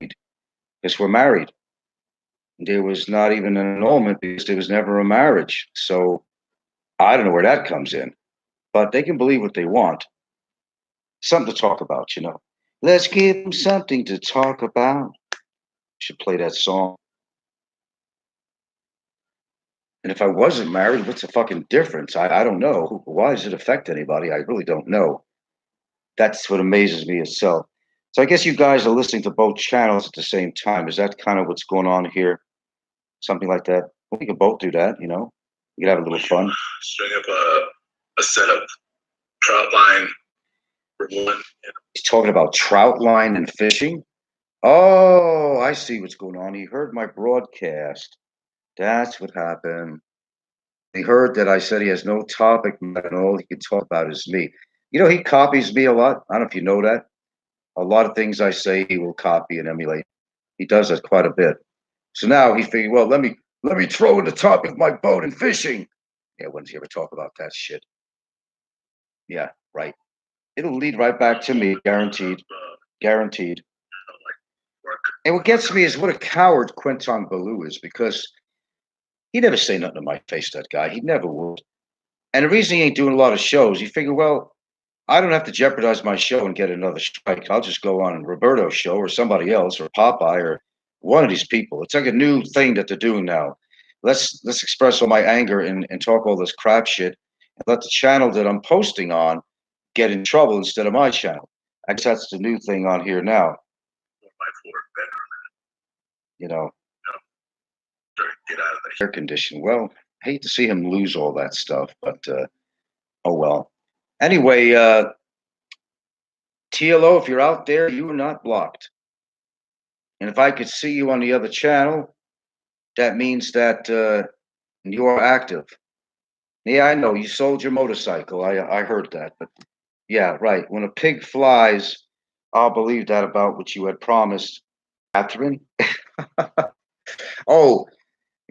because we're married. There was not even an annulment because there was never a marriage. So I don't know where that comes in, but they can believe what they want. Something to talk about, you know. Let's give them something to talk about. Should play that song. And if I wasn't married, what's the fucking difference? I don't know. Why does it affect anybody? I really don't know. That's what amazes me itself. So I guess you guys are listening to both channels at the same time. Is that kind of what's going on here? Something like that? Well, we can both do that, you know. We can have a little fun. String up a set of trout line for one. He's talking about trout line and fishing. Oh, I see what's going on. He heard my broadcast. That's what happened. He heard that I said he has no topic and all he can talk about is me. You know, he copies me a lot. I don't know if you know that. A lot of things I say he will copy and emulate. He does that quite a bit. So now he figured, well, let me throw in the topic of my boat and fishing. Yeah, when does he ever talk about that shit? Yeah, right. It'll lead right back to me, guaranteed. Guaranteed. And what gets me is what a coward Quentin Ballou is, because he never say nothing to my face, that guy. He never would. And the reason he ain't doing a lot of shows, he figured, well, I don't have to jeopardize my show and get another strike. I'll just go on Roberto's show or somebody else or Popeye or one of these people. It's like a new thing that they're doing now. Let's express all my anger and talk all this crap shit and let the channel that I'm posting on get in trouble instead of my channel. I guess that's the new thing on here now. You know, Get out of the air condition. Well, I hate to see him lose all that stuff, but oh well. Anyway, TLO, if you're out there, you are not blocked. And if I could see you on the other channel, that means that you are active. Yeah, I know you sold your motorcycle. I heard that, but yeah, right. When a pig flies, I'll believe that about what you had promised, Catherine. Oh,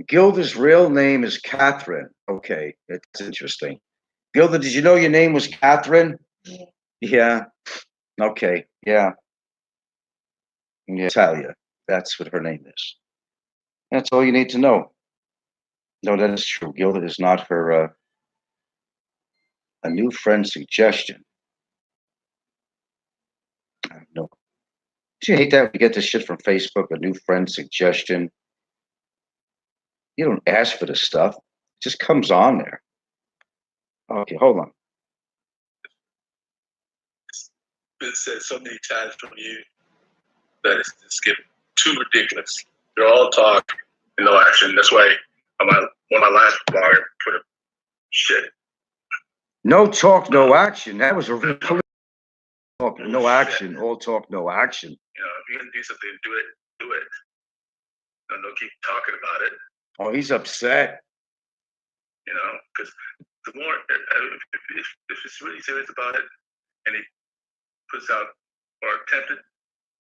Gilda's real name is Catherine. Okay, that's interesting. Gilda, did you know your name was Catherine? Yeah. Yeah. Okay. Yeah. Yeah. Talia. That's what her name is. That's all you need to know. No, that is true. Gilda is not her a new friend suggestion. I don't know. Do you hate that we get this shit from Facebook, a new friend suggestion? You don't ask for this stuff. It just comes on there. Okay, hold on. It's been said so many times from you that it's just getting too ridiculous. You're all talk and no action. That's why on one of my last blog I put a shit. No talk, no action. That was a real talk, no action. All talk, no action. You know, if you're gonna do something, do it. Do it. Don't keep talking about it. Oh, he's upset. You know, because the more if it's really serious about it, and he puts out or attempted,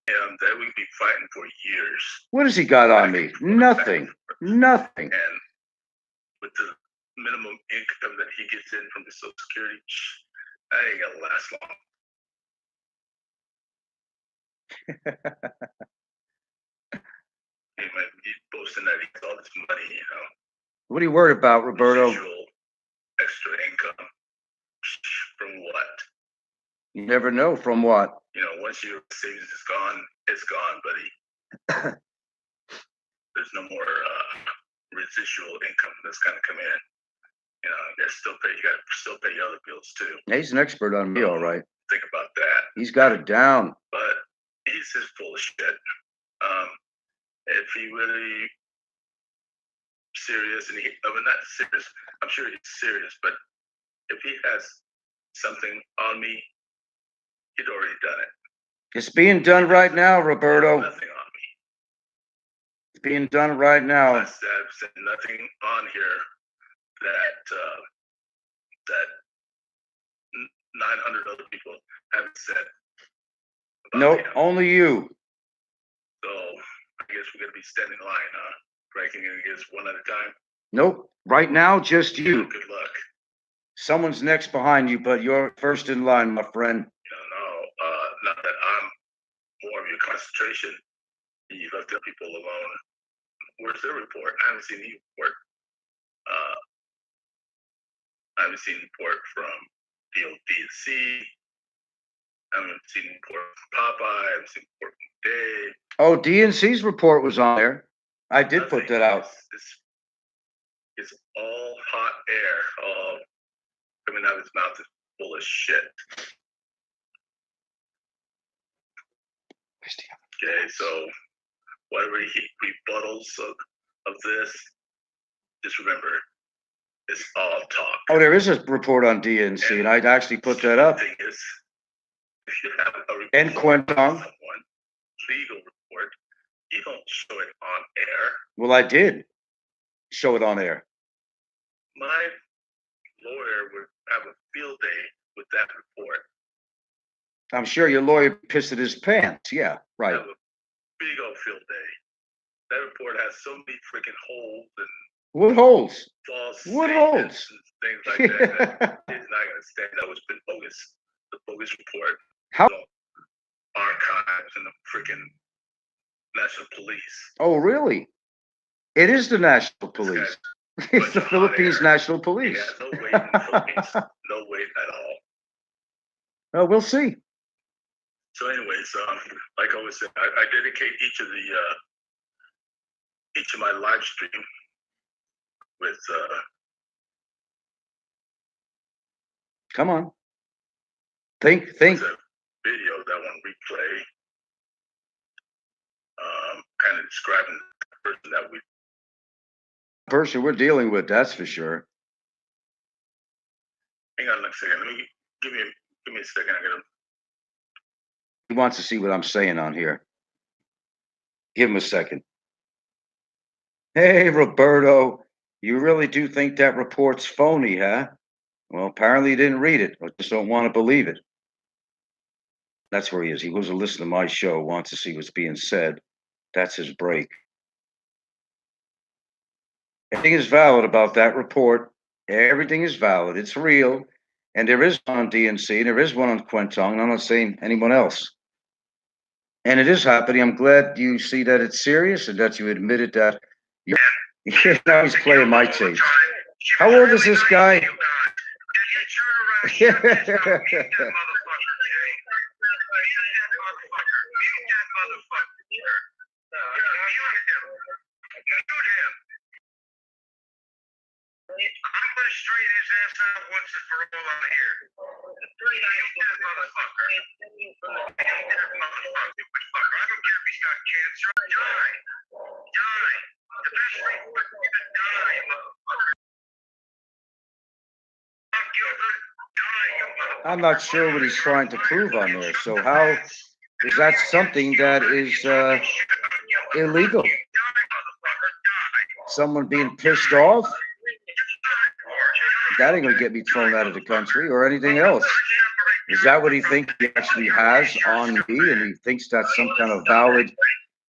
that we could be fighting for years. What has he got on me? Nothing. Nothing. And with the minimum income that he gets in from the Social Security, that ain't gonna last long. He's boasting that he has all this money, you know. What are you worried about, Roberto? Residual extra income from what? You never know from what. You know, once your savings is gone, it's gone, buddy. There's no more residual income that's gonna come in. You know, you gotta still pay your other bills too. He's an expert on me, all right. Think about that. He's got it down. But he's just full of shit. If he really serious, and not serious, I'm sure he's serious, but if he has something on me, he'd already done it. It's being done right now, Roberto. Nothing on me. It's being done right now. I've said nothing on here that 900 other people haven't said. Nope, only you. So I guess we're gonna be standing in line, huh? Ranking against one at a time. Nope. Right now, just you. Good luck. Someone's next behind you, but you're first in line, my friend. No, not that I'm more of your concentration. You left the people alone. Where's their report? I haven't seen any report. I haven't seen a report from DNC. I haven't seen a report from Popeye. I haven't seen a report from Dave. Oh, DNC's report was on there. I did put that out. It's all hot air. All coming out of his mouth is full of shit. Okay, so whatever he rebuttals of this, just remember, it's all talk. Oh, there is a report on DNC, and I'd actually put that up. The thing is, if you have a report And Quentong. Legal report, you don't show it on air. Well, I did show it on air. My lawyer would have a field day with that report. I'm sure your lawyer pissed at his pants. Yeah, right. Have a big old field day. That report has so many freaking holes and what holes? false What statements holes? and things like that. It's not going to stand. That was been bogus. The bogus report. How? So, archives and the freaking National Police. Oh, really? It is the National Police. It's the Philippines National Police. Yeah, no weight in the Philippines. No weight at all. Oh, we'll see. So, anyways, like I always said, I dedicate each of my live stream with Come on. Think. with a video that I want to replay. Kind of describing the person that we're dealing with, that's for sure. Hang on a second. Give me a second. I gotta. He wants to see what I'm saying on here. Give him a second. Hey, Roberto, you really do think that report's phony, huh? Well, apparently you didn't read it, or just don't want to believe it. That's where he is. He goes to listen to my show, wants to see what's being said. That's his break. Everything is valid about that report. Everything is valid. It's real. And there is one on DNC. There is one on Quentong. I'm not saying anyone else. And it is happening. I'm glad you see that it's serious and that you admitted that. Now he's playing my tape. How old is this guy? I'm gonna straighten his ass out once and for all out here. Dead motherfucker. Dead motherfucker. I don't care if he's got cancer. Die. Die. The best report you can die, motherfucker. I'm Gilbert. Die, you motherfucker. I'm not sure what he's trying to prove on there. So how is that something that is illegal? Someone being pissed off? That ain't gonna get me thrown out of the country or anything else. Is that what he thinks he actually has on me, and he thinks that's some kind of valid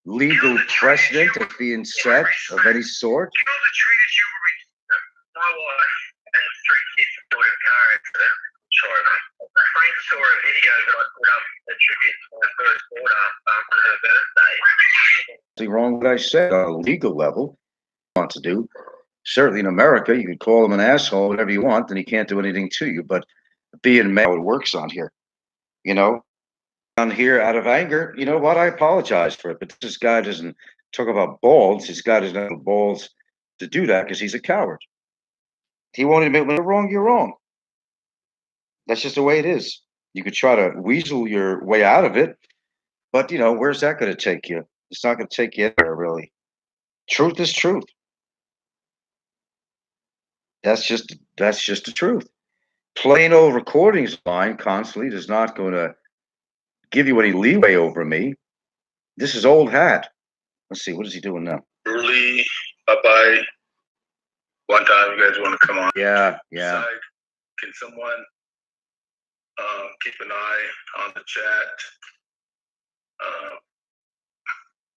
legal precedent that's being set of any sort? Nothing wrong with what I said on a legal level. Want to do. Certainly in America, you can call him an asshole, whatever you want, and he can't do anything to you. But being mad, it works on here. You know, on here out of anger, you know what? I apologize for it. But this guy doesn't talk about balls. This guy doesn't have the balls to do that because he's a coward. He won't admit when you're wrong, you're wrong. That's just the way it is. You could try to weasel your way out of it, but you know, where's that going to take you? It's not going to take you anywhere, really. Truth is truth. That's just the truth. Plain old recordings line constantly is not going to give you any leeway over me. This is old hat. Let's see, what is he doing now? Early, bye-bye. One time, you guys want to come on? Yeah. Can someone keep an eye on the chat?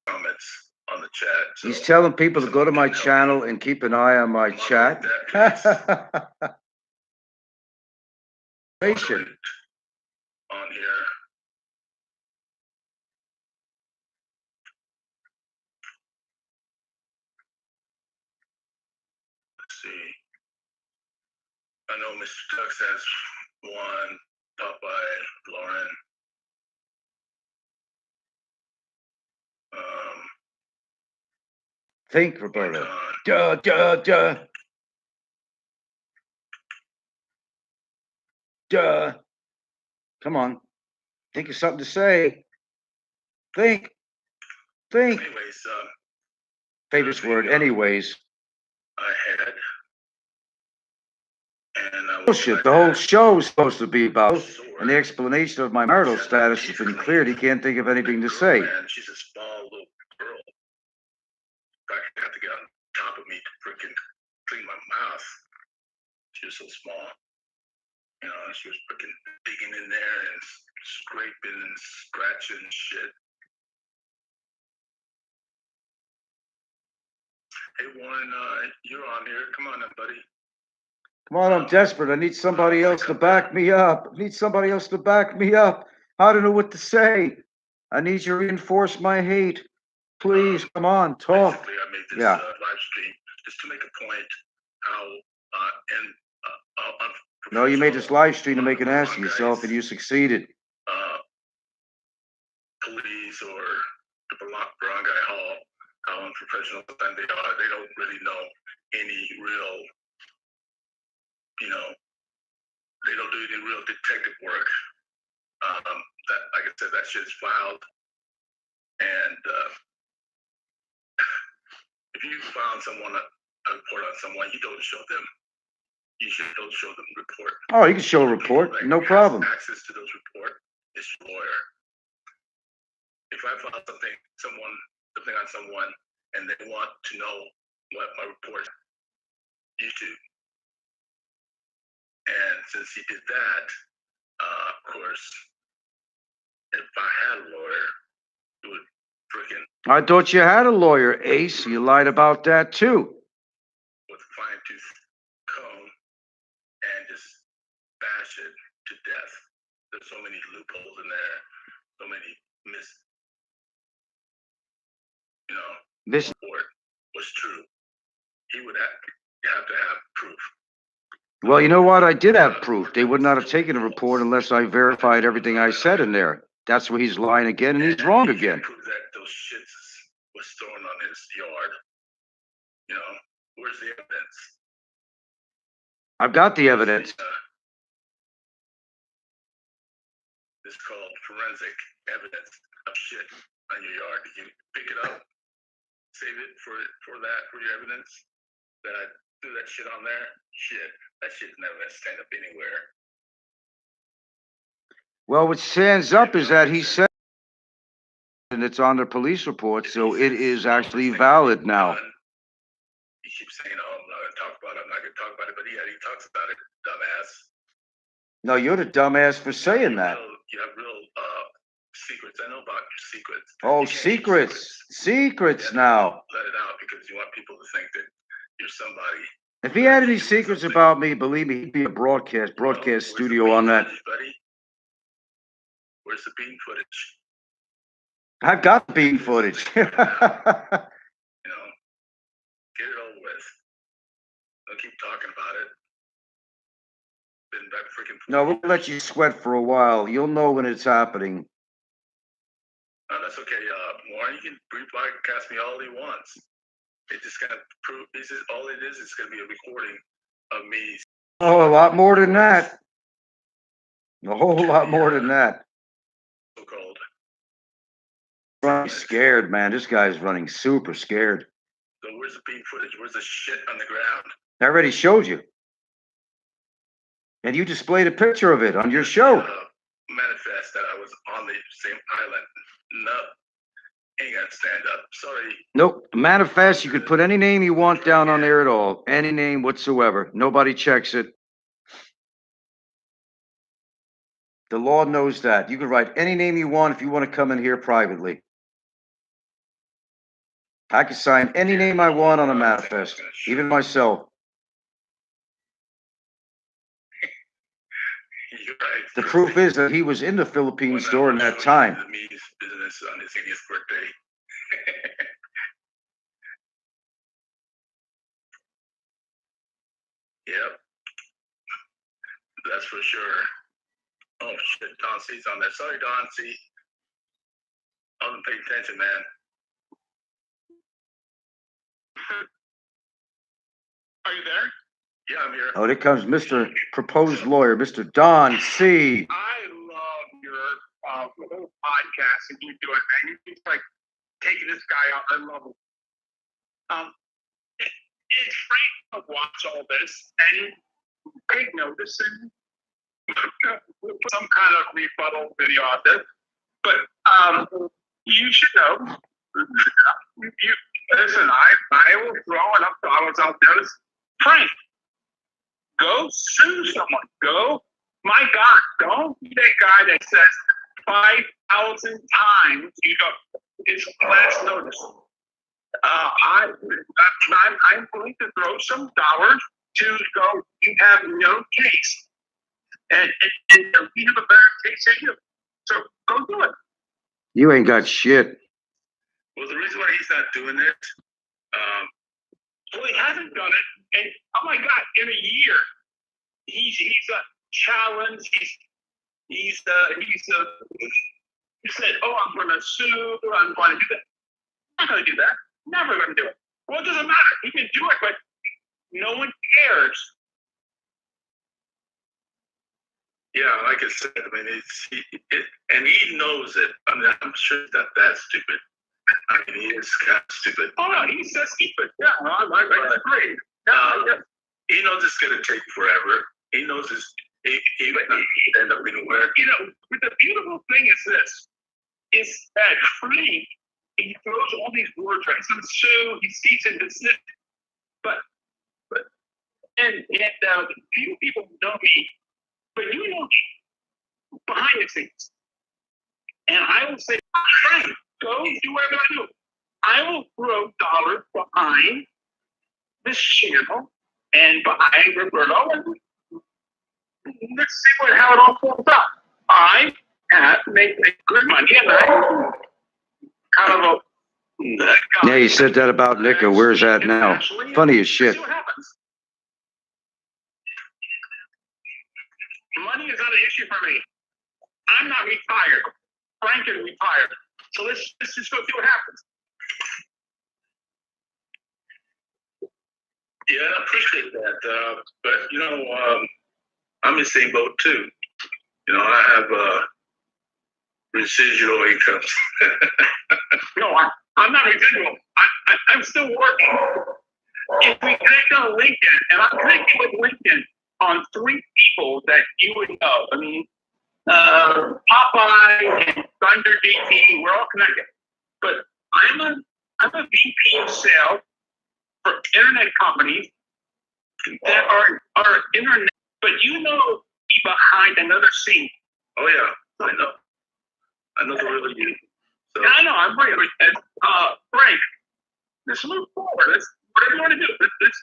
Comments on the chat. So he's telling people to go to my channel and keep an eye on my chat. On here. I know Mr. Tux has one, Popeye, Lauren. Think, Roberto. John. Duh. Come on. Think of something to say. Think. Anyways, Famous word, anyways. I had, and I was Bullshit. The whole show is supposed to be about, and the explanation of my marital status has been cleared. He can't think of anything to say. Man, she's a small little girl. I have to get on top of me to freaking clean my mouth. She was so small. You know, she was freaking digging in there and scraping and scratching shit. Hey, Warren, you're on here. Come on up, buddy. Come on, I'm desperate. I need somebody else to back me up. I don't know what to say. I need you to reinforce my hate. Please, come on, talk. Basically, I made this Yeah. live stream just to make a point how No, you made this live stream to make an ass of yourself, and you succeeded. Police or the barangay hall, how unprofessional sometimes they are. They don't really know any real, you know, they don't do any real detective work. That, like I said, that shit's filed. And if you found someone, a report on someone, you don't show them. You should don't show them the report. Oh, you can show a report, no problem. Access to those reports is your lawyer. If I found something on someone, and they want to know what my report, YouTube. And since he did that, of course, if I had a lawyer, it would freaking. I thought you had a lawyer, Ace. You lied about that too. With a fine tooth comb and just bash it to death. There's so many loopholes in there, so many this report was true. He would have to have proof. Well, you know what? I did have proof. They would not have taken a report unless I verified everything I said in there. That's where he's lying again, and he's wrong again. Prove that those shits was thrown on his yard. You know, where's the evidence? I've got the evidence. It's called forensic evidence of shit on your yard. Did you pick it up? Save it for your evidence? That I threw that shit on there? Shit, that shit's never gonna stand up anywhere. Well, what stands up is that he said, and it's on the police report, so it is actually valid now. He keeps saying, "Oh, I'm not gonna talk about it. I'm not gonna talk about it," but he talks about it, dumbass. No, you're the dumbass for saying that. You have real secrets. I know about your secrets. Oh, secrets now. Let it out because you want people to think that you're somebody. If he had any secrets about me, believe me, he'd be a broadcast studio on that. Buddy? Where's the beam footage? I've got the beam footage. You know, get it over with. Don't keep talking about it. Been back freaking. No, we'll let you sweat for a while. You'll know when it's happening. No, that's okay. Warren, you can broadcast me all he wants. It just gonna prove. This is all it is. It's gonna be a recording of me. Oh, a lot more than that. A whole lot more than that. So cold. Running scared, man. This guy's running super scared. So where's the beam footage? Where's the shit on the ground? I already showed you. And you displayed a picture of it on your show. Manifest that I was on the same island. No, ain't gonna stand up. Sorry. Nope. Manifest, you could put any name you want down on there at all. Any name whatsoever. Nobody checks it. The law knows that. You can write any name you want if you want to come in here privately. I can sign any name I want on a manifest, even myself. Right. The proof is that he was in the Philippines during that time. Business on his 80th birthday. Yep. That's for sure. Oh shit, Don C's on there. Sorry, Don C. I wasn't paying attention, man. Are you there? Yeah, I'm here. Oh, there comes Mr. Proposed Lawyer, Mr. Don C. I love your whole podcast that you do it, man. It's like taking this guy out. I love him. It's great to watch all this and take notice and put some kind of rebuttal video out there. But you should know. Listen, I will throw enough dollars out there. Frank, go sue someone. Go, my God, don't be that guy that says 5,000 times you go, it's last notice. I'm going to throw some dollars to go, you have no case. And we have a better case than you. So go do it. You ain't got shit. Well, the reason why he's not doing it, well, he hasn't done it. And oh my God, in a year, he's a challenge. He said, oh, I'm going to sue. I'm going to do that. I'm not going to do that. Never going to do it. Well, it doesn't matter. He can do it, but no one cares. Yeah, like I said, I mean, and he knows it. I mean, I'm sure that that's stupid. I mean, he is kind of stupid. Oh no, he's so stupid. Yeah, I agree. He knows it's going to take forever. He knows he might not end up anywhere. You know, but the beautiful thing is this: is that Frank, he throws all these words right. He's going to sue. He cease and desist. But few people know me. But you know me behind the scenes. And I will say, Frank, go do whatever I do. I will throw dollars behind this channel and behind Roberto. And let's see how it all falls out. I have made good money, and I kind of yeah, you said that about Nico. Where's that now? Funny as shit. See what happens. Money is not an issue for me. I'm not retired. Frank is retired. So let's just go see what happens. Yeah, I appreciate that. But, you know, I'm in the same boat too. You know, I have residual incomes. No, I'm not residual. I'm still working. If we connect on LinkedIn, and I'm connecting with LinkedIn on 3 people that you would know. I mean, Popeye and Thunder DT, we're all connected. But I'm a VP of sales for internet companies that are internet, but you know behind another scene. Oh yeah, I know. I know the real you. So. Yeah, I know. I'm right. Frank, let's move forward. Whatever you want to do. Let's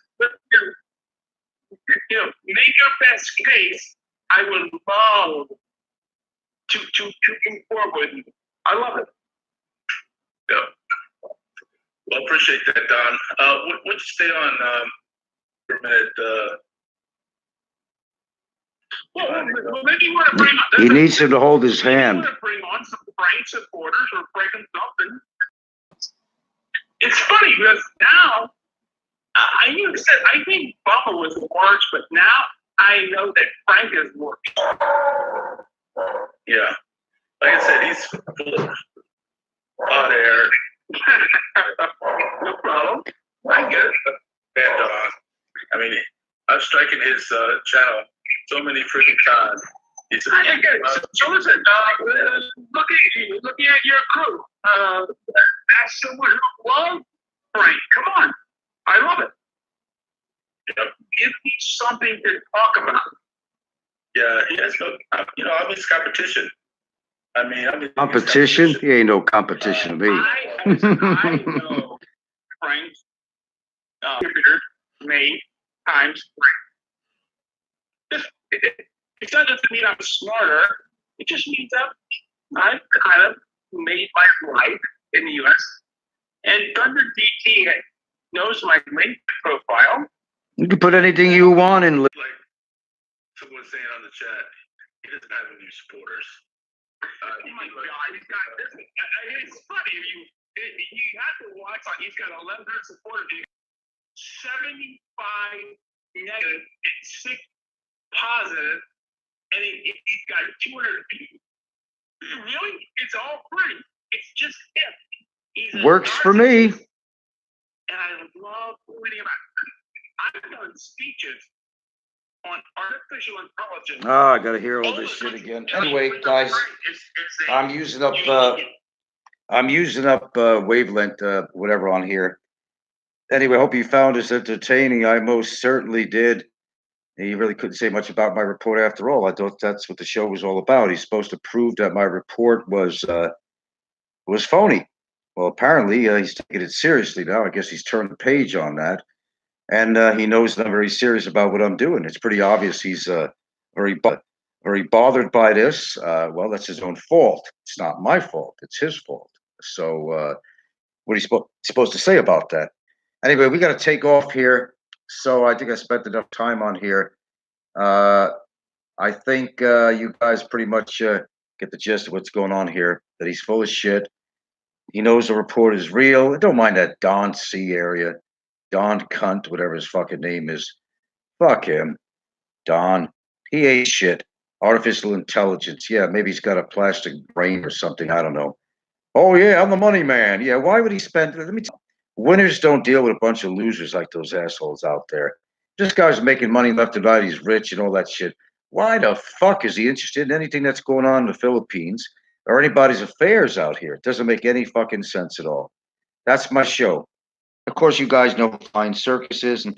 you know, make your best case. I would love to move forward with you. I love it. Yeah. Well, appreciate that, Don. Would you stay on for a minute? Well, maybe you want to bring on. He needs him to hold his hand. You want to bring on some Frank supporters or breaking something. It's funny because now. I think Bubba was worse, but now I know that Frank is worse. Yeah. Like I said, he's full of hot air. No problem. I get it. And, I mean, I'm striking his channel so many freaking times. I get it. So listen, looking at your crew, that's someone who loves Frank. Come on. I love it. Give me something to talk about. Yeah, he has no, I'm his competition. I mean, competition? He ain't no competition to me. I know Frank's computer made times 3. It doesn't mean I'm smarter. It just means I've kind of made my life in the U.S. And Thunder DT knows my LinkedIn profile. You can put anything you want in. someone's saying on the chat, he doesn't have any supporters. Oh my God, he's got this. It's funny. You have to watch. He's got 1,100 supporters. 75 negative and 6 positive, and he's got 200 people. Really? It's all free. It's just him. Works for me. And I love reading about it. I've done speeches on artificial intelligence. Oh, I gotta hear all this shit again. Anyway, guys, I'm using up wavelength, whatever on here. Anyway, hope you found this entertaining. I most certainly did. He really couldn't say much about my report after all. I thought that's what the show was all about. He's supposed to prove that my report was phony. Well, apparently he's taking it seriously now. I guess he's turned the page on that. And he knows that I'm very serious about what I'm doing. It's pretty obvious he's very bothered by this. Well, that's his own fault. It's not my fault. It's his fault. So what are you supposed to say about that? Anyway, we got to take off here. So I think I spent enough time on here. I think you guys pretty much get the gist of what's going on here, that he's full of shit. He knows the report is real. Don't mind that Don C area. Don Cunt, whatever his fucking name is. Fuck him. Don. He ate shit. Artificial intelligence. Yeah, maybe he's got a plastic brain or something. I don't know. Oh, yeah, I'm the money man. Yeah, why would he spend... Let me tell you, winners don't deal with a bunch of losers like those assholes out there. This guy's making money left and right. He's rich and all that shit. Why the fuck is he interested in anything that's going on in the Philippines or anybody's affairs out here? It doesn't make any fucking sense at all. That's my show. Of course, you guys know flying circuses and